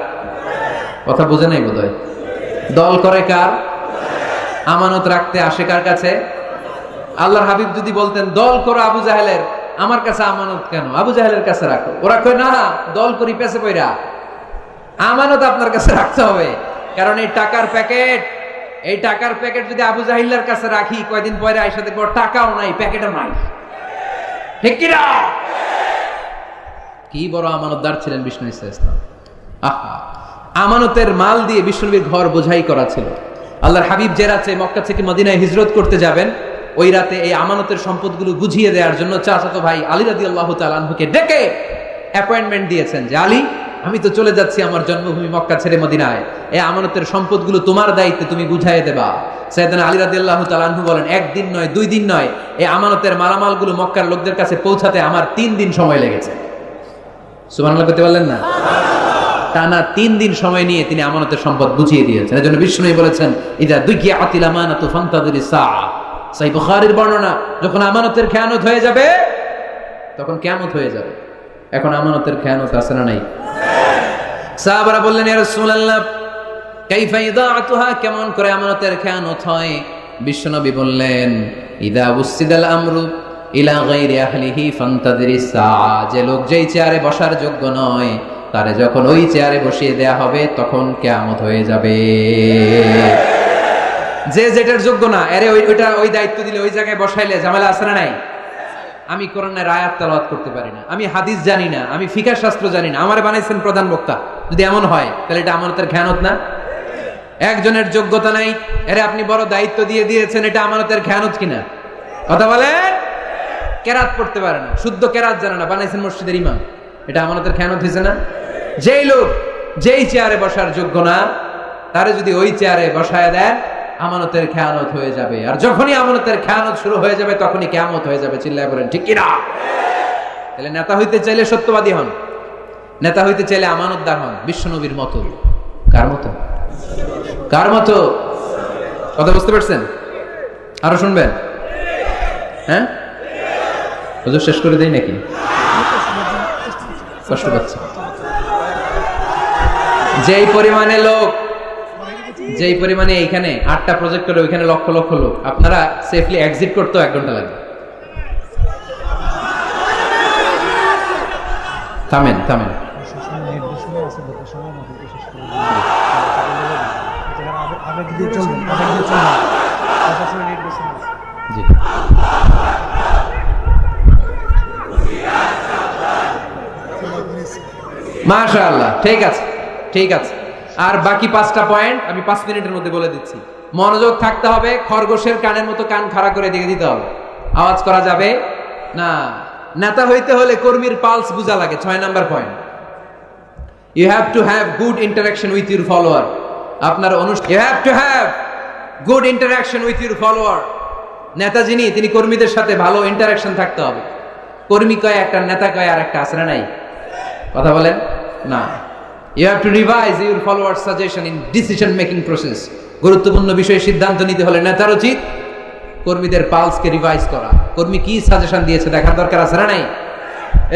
কথা বুঝে নাই বোধহয়। দল করে কার? আমানত রাখতে আসে কার কাছে? আল্লাহর হাবিব যদি বলতেন দল করে আবু জাহেলের, আমার কাছে আমানত কেন, আবু জাহেলের কাছে রাখো। ওরা কয় না, দল করি পেছে পয়রা, আমানত আপনার কাছে রাখতে হবে। কারণ এই টাকার প্যাকেট যদি আবু জাহিল্লার কাছে রাখি, কয়দিন পরে আইসা দেখবো টাকাও নাই, প্যাকেটও নাই। ঠিক কি না? কি বড় আমানতদার ছিলেন বিষ্ণু ইসলাম। আহা, আমানতের মাল দিয়ে বিষ্ণুনবীর ঘর বোঝাই করা ছিল। আল্লাহর হাবিব যে রাতে মক্কা থেকে মদিনায় হিজরত করতে যাবেন, ওই রাতে এই আমানতের সম্পদগুলো বুঝিয়ে দেওয়ার জন্য চাচাতো ভাই আলী রাদিয়াল্লাহু তাআলা আনহুকে ডেকে অ্যাপয়েন্টমেন্ট দিয়েছেন যে আলী, আমি তো চলে যাচ্ছি আমার জন্মভূমি মক্কা ছেড়ে মদিনায়, এই আমানতের সম্পদগুলো তোমার দায়িত্বে, তুমি বুঝাইয়ে দেবা। সাইয়েদনা আলী রাদিয়াল্লাহু তাআলা আনহু বলেন, একদিন নয়, 2 দিন নয়, এই আমানতের মালামালগুলো মক্কার লোকদের কাছে পৌঁছাতে আমার 3 দিন সময় লেগেছে। সুবহানাল্লাহ করতে পারলেন না? টানা 3 দিন সময় নিয়ে তিনি আমানতের সম্পদ বুঝিয়ে দিয়েছেন। এজন্য বিষ্ণু বলেছেন, ইদা দুকিয়াতিল আমানাতু ফান্তাযিরিস সাআ। সহিহ বুখারীর বর্ণনা, যখন আমানতের খেয়ানত হয়ে যাবে তখন কিয়ামত হয়ে যাবে। এখন আমানতের খেয়ানত আছে না নাই? সাহাবারা বললেন, ইয়া রাসূলুল্লাহ কাইফা ইদাআতুহা, কেমন করে আমানতের খেয়ানত হয়? বিশ্বনবী বললেন, ইদা উসিদাল আমরু ইলা গায়রি আহলিহি ফান্তাযিরিস সাআ। যে লোক যেই চেয়ারে বসার যোগ্য নয়, তারে যখন ওই চেয়ারে বসিয়ে দেয়া হবে তখন কিয়ামত হয়ে যাবে। যে যেটার যোগ্য না, আরে ওই দায়িত্ব দিলে, ওই জায়গায় বসাইলে ঝামেলা আছে না নাই? আমি কোরআনের আয়াত তেলাওয়াত করতে পারি না, আমি হাদিস জানি না, আমি ফিকহ শাস্ত্র জানি না, আমারে বানাইছেন প্রধান বক্তা, যদি এমন হয় তাহলে এটা আমানতের খেয়ানত না? একজনের যোগ্যতা নাই, আরে আপনি বড় দায়িত্ব দিয়ে দিয়েছেন, এটা আমানতের খেয়ানত কিনা? কথা বলেন। কেরাত পড়তে পারে না, শুদ্ধ কেরাত জানে না, বানাইছেন মসজিদের ইমাম, এটা আমানতের খেয়ানত হয়েছে না? যেই লোক যেই চেয়ারে বসার যোগ্য না, তারে যদি ওই চেয়ারে বসায় দেয়, আমানতের খেয়ানত হয়ে যাবে। আর যখনই আমানতের খেয়ানত শুরু হয়ে যাবে তখনই কিয়ামত হয়ে যাবে। চিল্লায় বলেন ঠিক কি না? তাহলে নেতা হইতে চাইলে সত্যবাদী হন, নেতা হইতে চাইলে আমানতদার হন, বিশ্বনবীর মতো। কার মতো? কার মতো? কথা বুঝতে পারছেন? আরো শুনবেন? হ্যাঁ, হুজুর শেষ করে দেই নাকি? কষ্ট পাচ্ছে। যেই পরিমাণে লোক, যেই পরিমাণে এইখানে 8টা প্রজেক্ট করে ওইখানে লক্ষ লক্ষ লোক, আপনারা সেফলি এক্সিট করতেও 1 ঘন্টা লাগবে। থামেন থামেন। জি, মাশাআল্লাহ, ঠিক আছে ঠিক আছে। আর বাকি 5টা পয়েন্ট আমি 5 মিনিটের মধ্যে বলে দিচ্ছি। মনোযোগ থাকতে হবে, খরগোশের কানের মতো কান খাড়া করে দিয়ে দিতে হবে, আওয়াজ করা যাবে না। নেতা হইতে হলে কর্মীর পালস বুঝা লাগে। 6 number point, you have to have good interaction with your follower. আপনার you have to have good interaction with your follower. নেতা যিনি, তিনি কর্মীদের সাথে ভালো ইন্টারাকশন থাকতে হবে। কর্মী কয় একটা, নেতা কয় আর একটা, আছে না নাই? কথা বলেন না। You have to revise your followers' suggestion in decision making process. গুরুত্বপূর্ণ বিষয়ে সিদ্ধান্ত নিতে হলে নেতার উচিত কর্মীদের পালসকে রিভাইজ করা। কর্মী কি সাজেশন দিয়েছে দেখার দরকার আছে না নাই?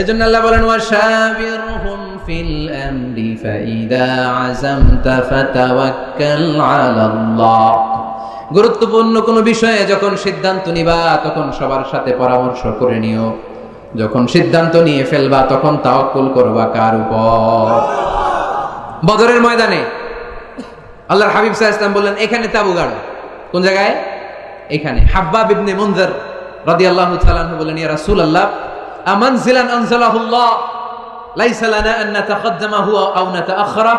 এজন্য আল্লাহ বলেন, ওয়াশাবিরহুম ফিল আমরি ফাইদা আযামতা ফাতাওয়াক্কাল আলাল্লাহ। গুরুত্বপূর্ণ কোনো বিষয়ে যখন সিদ্ধান্ত নিবা তখন সবার সাথে পরামর্শ করে নিও। যখন সিদ্ধান্ত নিয়ে ফেলবা তখন তাওয়াক্কুল করবা কার উপর? বদরের ময়দানে আল্লাহর হাবিব সাল্লাল্লাহু আলাইহি ওয়াসাল্লাম বললেন, এখানে তাবু গাড়ো। কোন জায়গায়? এখানে। হাব্বাব ইবনে মুনজির রাদিয়াল্লাহু তাআলা আনহু বললেন, ইয়া রাসূলুল্লাহ আমানজিলান আনজালাহুল্লাহ লাইসা লানা আন নাতাকাদ্দামাহু আও নাতাআখারা।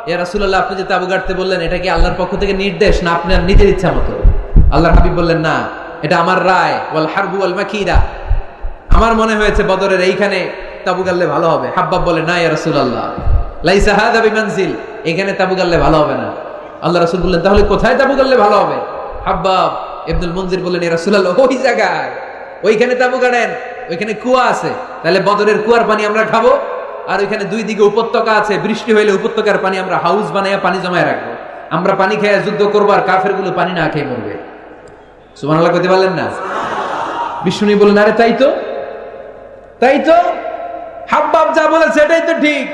ইয়া রাসূলুল্লাহ, আপনি যে তাবু গাড়তে বললেন, এটা কি আল্লাহর পক্ষ থেকে নির্দেশ না আপনার নিজের ইচ্ছা মতো? আল্লাহর হাবিব বললেন, না, এটা আমার রায়। ওয়াল হারবু ওয়াল মাকিরা, আমার মনে হয়েছে বদরের এইখানে তাবু গাড়লে ভালো হবে। হাব্বাব বলে, না ইয়া রাসূলুল্লাহ, লাইসা হাযা বিমানজিল, এখানে তাবু গাড়লে ভালো হবে না। আল্লাহ রাসূল বললেন, তাহলে কোথায় তাবু গাড়লে ভালো হবে? হাব্বাব ইবনুল মুনজির বললেন, ইয়া রাসূলুল্লাহ, ওই জায়গায়, ওইখানে তাবু গাড়েন, ওইখানে কুয়া আছে, তাহলে বদরের কুয়ার পানি আমরা খাবো। আর ওইখানে 2 দিকে উপত্যকা আছে, বৃষ্টি হইলে উপত্যকার পানি আমরা হাউস বানাইয়া পানি জমায় রাখবো, আমরা পানি খেয়ে যুদ্ধ করবো, আর কাফেরগুলো পানি না খেয়ে মরবে। সুবহানাল্লাহ কইতে পারলেন না? বিষ্ণু বললেন, আরে তাই তো, তাই তো, হাব্বাব যা বলেছে এটাই তো ঠিক,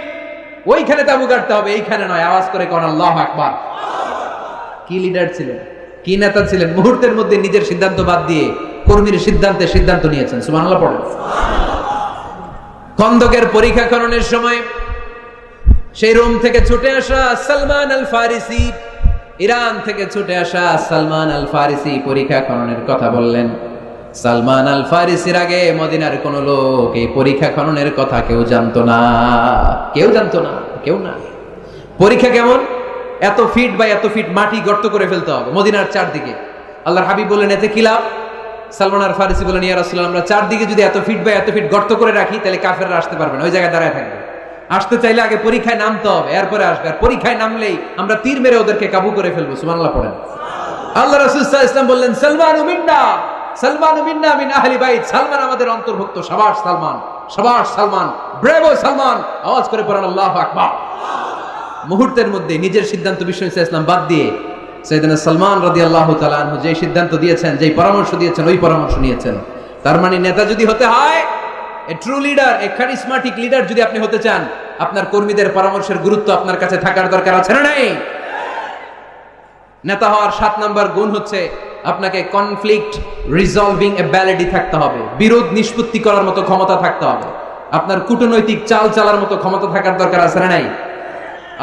ওইখানে তাবু গাড়তে হবে, এইখানে নয়। আওয়াজ করে কোন আল্লাহু আকবার। কি লিডার ছিলেন, কি নেতা ছিলেন! মুহূর্তের মধ্যে নিজের সিদ্ধান্ত বাদ দিয়ে কর্মীর সিদ্ধান্তে সিদ্ধান্ত নিয়েছেন। সুবহানাল্লাহ পড়েন। খন্দকের পরীক্ষা করণের সময় সেই রোম থেকে ছুটে আসা সালমান আল ফারিসি, ইরান থেকে ছুটে আসা সালমান আল ফারিসি পরীক্ষা খননের কথা বললেন। সালমান আল ফারিসির আগে মদিনার কোন লোক এই পরীক্ষা খননের কথা কেউ জানতো না, কেউ জানতো না, কেউ না। পরীক্ষা কেমন? এত ফিট বা এত ফিট মাটি গর্ত করে ফেলতে হবে মদিনার চারদিকে। আল্লাহর হাবিব বললেন, এতে কি লাভ? সালমান আল ফারিসি বললেন, ইয়া রাসূলুল্লাহ, আমরা চারদিকে যদি এত ফিট বা এত ফিট গর্ত করে রাখি তাহলে কাফেররা আসতে পারবে না, ওই জায়গায় দাঁড়ায় থাকবে। আসতে চাইলে আগে পরীক্ষায় নামতে হবে, এরপরে আসবে। আর পরীক্ষায় নামলেই আমরা তীর মেরে ওদেরকে কাবু করে ফেলবো। সুবহানাল্লাহ পড়েন। আল্লাহ রাসূল সাল্লাল্লাহু আলাইহি ওয়াসাল্লাম বললেন, সালমানু মিন্না, সালমানু মিন্না মিন আহলি বাইত, সালমান আমাদের অন্তর্ভুক্ত। শাবাশ সালমান, শাবাশ সালমান, ব্রেভো সালমান। আওয়াজ করে পড়েন আল্লাহু আকবার। মুহূর্তের মধ্যে নিজের সিদ্ধান্ত বিশ্বনবী সাল্লাল্লাহু আলাইহি ওয়াসাল্লাম বাদ দিয়ে সাইয়েদনা সালমান রাদিয়াল্লাহু তাআলা আনহু যে সিদ্ধান্ত দিয়েছেন, যেই পরামর্শ দিয়েছেন, ওই পরামর্শ নিয়েছেন। তার মানে নেতা যদি হতে হয়, a true leader, a charismatic leader যদি আপনি হতে চান, আপনার কর্মীদের পরামর্শের গুরুত্ব আপনার কাছে থাকার দরকার আছে না নাই? নেতা হওয়ার 7 নাম্বার গুণ হচ্ছে আপনাকে কনফ্লিক্ট রিজলভিং অ্যাবিলিটি থাকতে হবে, বিরোধ নিষ্পত্তি করার মতো ক্ষমতা থাকতে হবে, আপনার কূটনৈতিক চাল চালার মতো ক্ষমতা থাকার দরকার আছে না নাই?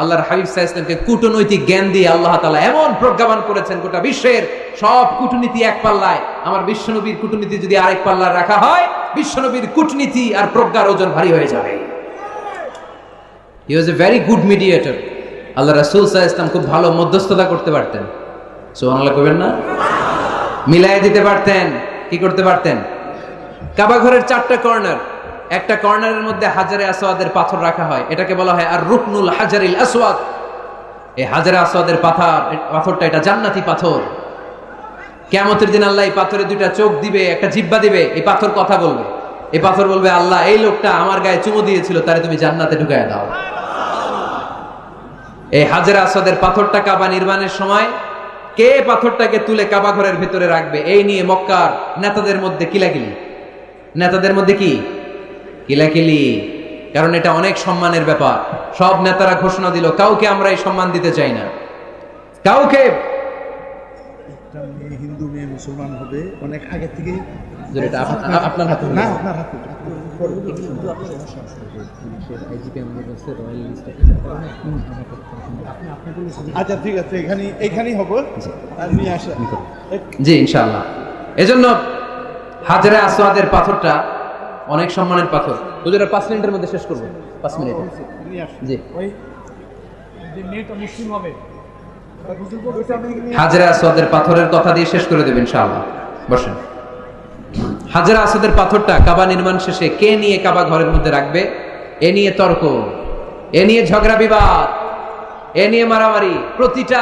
আল্লাহর হাবিব সাল্লাল্লাহু আলাইহি ওয়াসাল্লামকে কূটনৈতিক জ্ঞান দিয়ে আল্লাহ তাআলা এমন প্রজ্ঞাবান করেছেন, গোটা বিশ্বের সব কূটনীতি এক পাল্লায়। আমার বিশ্বনবীর কূটনীতি যদি আরেক পাল্লায় রাখা হয়, বিশ্বনবীর কূটনীতি আর প্রজ্ঞার ওজন ভারী হয়ে যাবে। He was a very good mediator. আল্লাহ রাসূল সাল্লাল্লাহু আলাইহি ওয়াসাল্লাম খুব ভালো মধ্যস্থতা করতে পারতেন। সুবহানাল্লাহ কইবেন না? মিলায়ে দিতে পারতেন। কি করতে পারতেন? কাবা ঘরের 4টা কর্নার, একটা কর্নারের মধ্যে হাজারে আসওয়াদের পাথর রাখা হয়, এটাকে বলা হয় আর রুকনুল হাজারিল আসওয়াদ। এই হাজারে আসওয়াদের পাথরটা এটা জান্নাতি পাথর। কিয়ামতের দিন আল্লাহ এই পাথরে 2টা চোখ দিবে, একটা জিহ্বা দিবে। এই পাথর কথা বলবে। এই পাথর বলবে, আল্লাহ, এই লোকটা আমার গায়ে চুমু দিয়েছিল, তারে তুমি জান্নাতে ঢুকায় দাও। এই হাজারে আসওয়াদের পাথরটা কাবা নির্মাণের সময় কে পাথরটাকে তুলে কাবা ঘরের ভিতরে রাখবে, এই নিয়ে মক্কার নেতাদের মধ্যে কিলাকিলি। নেতাদের মধ্যে কি কিলাকিলি? কারণ এটা অনেক সম্মানের ব্যাপার। সব নেতারা ঘোষণা দিল, কাউকে আমরা এই সম্মান দিতে চাই না, কাউকে। হিন্দু মেয়ে মুসলমান হবে অনেক আগে থেকেই। আপনার হাতে না, আপনার হাতে। আচ্ছা ঠিক আছে, এখানেই হবে। নিয়ে আসেন। জি ইনশাআল্লাহ। এজন্য হাজারে আসওয়াদের পাথরটা অনেক সম্মানের পাথর। হুজুরের 5 মিনিটের মধ্যে শেষ করব। 5 মিনিট। জি। হাজারে আসওয়াদের পাথরের কথা দিয়ে শেষ করে দেব ইনশাআল্লাহ। বসেন। হাজারে আসওয়াদের পাথরটা কাবা নির্মাণ শেষে কে নিয়ে কাবা ঘরের মধ্যে রাখবে, এ নিয়ে তর্ক, এ নিয়ে ঝগড়া বিবাদ, এ নিয়ে মারামারি। প্রতিটা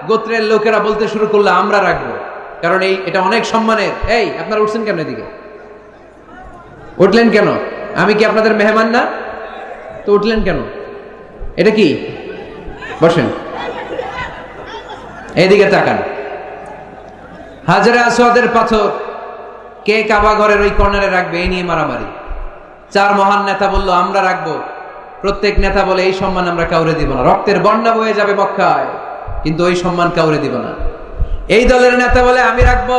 গোত্রের লোকেরা বলতে শুরু করলো, আমরা রাখবো, কারণ এটা অনেক সম্মানের। এই আপনারা উঠছেন কেন এদিকে? উঠলেন কেন? আমি কি আপনাদের মেহমান না? তো উঠলেন কেন? এটা কি? বসেন, এইদিকে তাকান। হাজারে আসওয়াদের পাথর কে কাবা ঘরের ওই কর্নারে রাখবে, এই নিয়ে মারামারি। 4 মহান নেতা বলল, আমরা রাখবো। প্রত্যেক নেতা বলে, এই সম্মান আমরা কাউরে দিব না, রক্তের বন্যা বয়ে যাবে মক্কায়, কিন্তু ওই সম্মান কাউরে দিব না। এই দলের নেতা বলে, আমি রাখবো।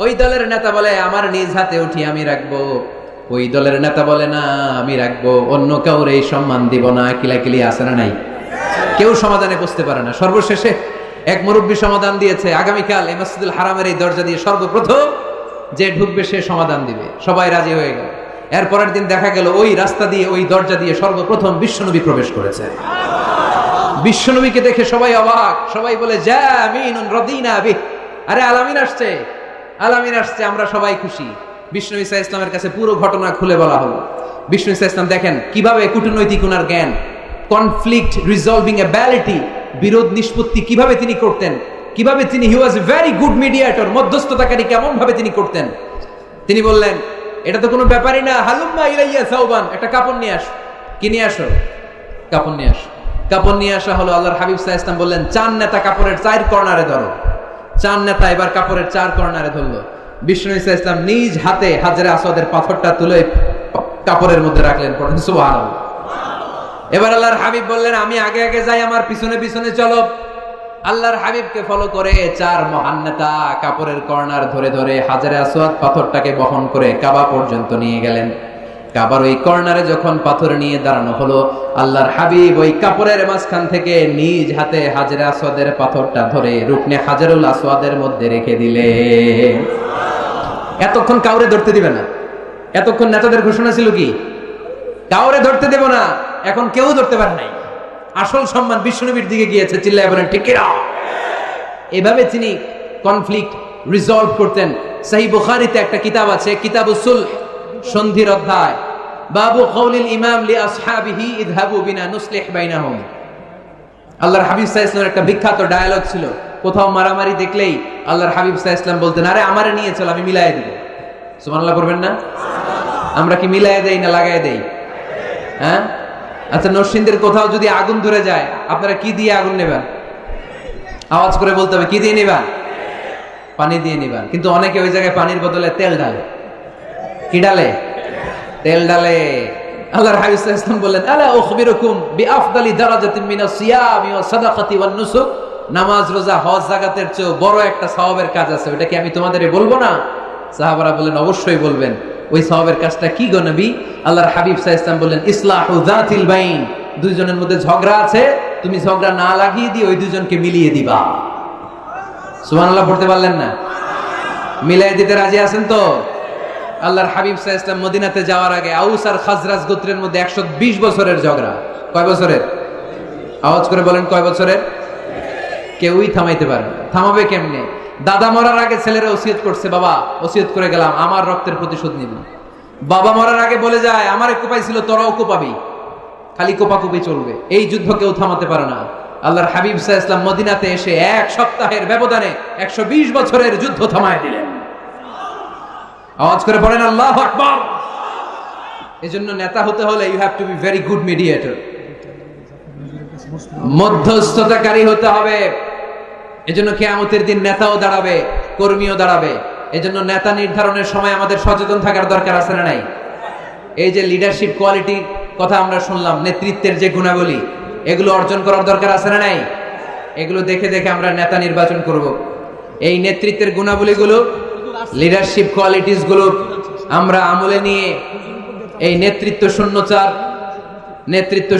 ওই দলের নেতা বলে, আমার নিজ হাতে উঠি আমি রাখবো। ওই দলের নেতা বলে, না আমি রাখবো, অন্য কাউরে এই সম্মান দিব না। কিলাকিলি আছে না নাই? কেউ সমাধানে বসতে পারে না। সর্বশেষে এক মুরব্বী সমাধান দিয়েছে, আগামীকাল এই মসজিদুল হারামের এই দরজা দিয়ে সর্বপ্রথম যে ঢুকবে সে সমাধান দিবে। সবাই রাজি হয়ে গেল। এরপরের দিন দেখা গেল ওই রাস্তা দিয়ে, ওই দরজা দিয়ে সর্বপ্রথম বিশ্বনবী প্রবেশ করেছে। বিশ্বনবীকে দেখে সবাই অবাক। সবাই বলে, জামিনুন রাদিনা বিহ। আরে আলামিন আসছে, আলামিন আসছে, আমরা সবাই খুশি। বিশ্বনবী সাল্লাল্লাহু আলাইহি ওয়াসাল্লামের কাছে পুরো ঘটনা খুলে বলা হলো। বিশ্বনবী সাল্লাল্লাহু আলাইহি ওয়াসাল্লাম দেখেন কিভাবে কূটনৈতিক ওনার জ্ঞান, কনফ্লিক্ট রিজলভিং অ্যাবিলিটি, বিরোধ নিষ্পত্তি কিভাবে তিনি করতেন, কিভাবে তিনি হি ওয়াজ এ ভেরি গুড মিডিয়েটর, মধ্যস্থতাকারী কেমন ভাবে তিনি করতেন। তিনি বললেন, এটা তো কোনো ব্যাপারই না, হালুম্মা ইলাইয়া সাওবান, একটা কাপড় নিয়ে আসো। কি নিয়ে আসো? কাপড় নিয়ে আসো। কাপড় নিয়ে আসা হলো। আল্লাহর হাবিব সাল্লাল্লাহু আলাইহি ওয়াসাল্লাম বললেন, 4 নেতা কাপড়ের 4 কর্নারে ধরো। 4 নেতা এবার কাপড়ের 4 কর্নারে ধরলো। বিশ্বনবী সাল্লাল্লাহু আলাইহি ওয়াসাল্লাম নিজ হাতে হাজরে আসওয়াদের পাথরটা তুলে কাপড়ের মধ্যে রাখলেন। পড়েন সুবহানাল্লাহ। এবার আল্লাহর হাবিব বললেন, আমি আগে আগে যাই, আমার পিছনে পিছনে চলো। আল্লাহর হাবিবকে ফলো করে 4 মহান নেতা কাপড়ের কর্নার ধরে ধরে হাজরে আসওয়াদ পাথরটাকে বহন করে কাবা পর্যন্ত নিয়ে গেলেন। কাবার ওই কর্নারে যখন পাথর নিয়ে দাঁড়ানো হলো, আল্লাহর হাবিব ওই কাপড়ের মাঝখান থেকে নিজ হাতে হাজরে আসওয়াদের পাথরটা ধরে রুকনে হাজারুল আসওয়াদের মধ্যে রেখে দিলে। এতক্ষণ কাউরে ধরতে দিবে না। এতক্ষণ নেতাদের ঘোষণা ছিল কি, কাউরে ধরতে দেব না। এখন কেউ ধরতে পারে নাই। আসল সম্মান বিশ্বনবীর দিকে গিয়েছে। চিল্লায় বলেন ঠিক কিনা? এভাবে তিনি কনফ্লিক্ট রিজলভ করতেন। সহিহ বুখারীতে একটা কিতাব আছে, কিতাবুস সুলহ, সন্ধির অধ্যায়। বাবু কওলিল ইমাম লি আসহাবিহি ইযহাবু বিনা নুসলিহ বাইনাহুম। আল্লাহর হাবিব সাল্লাল্লাহু আলাইহি ওয়াসাল্লামের একটা বিখ্যাত ডায়ালগ ছিল। কোথাও মারামারি দেখলেই আল্লাহর হাবিব সাল্লাল্লাহু আলাইহি ওয়াসাল্লাম বলতেন, আরে আমারে নিয়ে চল, আমি মিলায়ে দেব। সুবহানাল্লাহ করবেন না? আমরা কি মিলায়ে দেই না লাগায়ে দেই? হ্যাঁ? আচ্ছা, নরসিংদীর কোথাও যদি আগুন ধরে যায়, আপনারা কি দিয়ে আগুন নেবেন? আওয়াজ করে বলতে হবে, কি দিয়ে নেবেন? পানি দিয়ে নেবেন। কিন্তু অনেকে ওই জায়গায় পানির বদলে তেল ডালে। কি ডালে? তেল ডালে। আল্লাহর হাবিব সাল্লাল্লাহু আলাইহি ওয়াসাল্লাম বললেন, আলা উখবিরুকুম বিআফদালি দারাজাতিন মিনাস সিয়ামি ওয়াস সাদাকাতি ওয়ান নুসুক। নামাজ, রোজা, হজ, যাকাতের চেয়ে বড় একটা সওয়াবের কাজ আছে, ওটা কি আমি তোমাদেরকে বলবো না? সাহাবারা বললেন, অবশ্যই বলবেন। ওই সওয়াবের কাজটা কি গো নবী? আল্লাহর হাবিব সাল্লাল্লাহু আলাইহি ওয়াসাল্লাম বললেন, ইসলাহু যাতিল বাইন। দুইজনের মধ্যে ঝগড়া আছে, তুমি ঝগড়া না লাগিয়ে দিয়ে ওই দুইজনকে মিলিয়ে দিবা। সুবহানাল্লাহ পড়তে পারলেন না? মিলিয়ে দিতে রাজি আছেন তো? আল্লাহর হাবিব সাল্লাল্লাহু আলাইহি ওয়াসাল্লাম মদিনাতে যাওয়ার আগে আউস আর খাজরাজ গোত্রের মধ্যে 120 বছরের ঝগড়া। কয় বছরের? আওয়াজ করে বলেন, কয় বছরের? কেউই থামাইতে পারে না। থামাবে কেমনে? দাদা মরার আগে ছেলেরা ওসিয়ত করছে, বাবা ওসিয়ত করে গেলাম, আমার রক্তের প্রতিশোধ নিব। বাবা মরার আগে বলে যায়, আমারে কোপাইছিল, তোরাও কোপাবি। খালি কোপাকুপি চলবে। এই যুদ্ধ কেউ থামাতে পারে না। আল্লাহর হাবিব সাল্লাল্লাহু আলাইহি ওয়াসাল্লাম মদিনাতে এসে 1 সপ্তাহের ব্যবধানে 120 বছরের যুদ্ধ থামায় দিলেন। আওয়াজ করে পড়েন আল্লাহু আকবার। এজন্য নেতা হতে হলে you have to be very good mediator. মধ্যস্থতাকারী হতে হবে। এজন্য কিয়ামতের দিন নেতাও দাঁড়াবে, কর্মীও দাঁড়াবে। এজন্য নেতা নির্ধারণের সময় আমাদের সচেতন থাকার দরকার আছে না নাই? এই যে লিডারশিপ কোয়ালিটির কথা আমরা শুনলাম, নেতৃত্বের যে গুণাবলী, এগুলো অর্জন করার দরকার আছে না নাই? এগুলো দেখে দেখে আমরা নেতা নির্বাচন করব। এই নেতৃত্বের গুণাবলীগুলো, লিডারশিপ কোয়ালিটিস গুলো আমরা আমলে নিয়ে এই নেতৃত্ব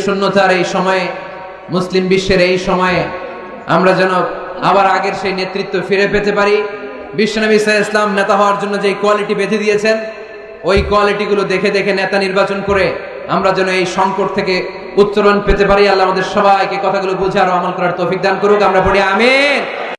শূন্যতার এই সময়ে, মুসলিম বিশ্বের এই সময়ে আমরা যেন আবার আগের সেই নেতৃত্ব ফিরে পেতে পারি। বিশ্বনবী সাল্লাল্লাহু আলাইহি ওয়াসাল্লাম নেতা হওয়ার জন্য যে কোয়ালিটি বেঁধে দিয়েছেন, ওই কোয়ালিটিগুলো দেখে দেখে নেতা নির্বাচন করে আমরা যেন এই সংকট থেকে উত্তরণ পেতে পারি। আল্লাহ আমাদের সবাইকে কথাগুলো বুঝে আরো আমল করার তৌফিক দান করুক। আমরা পড়ি আমিন।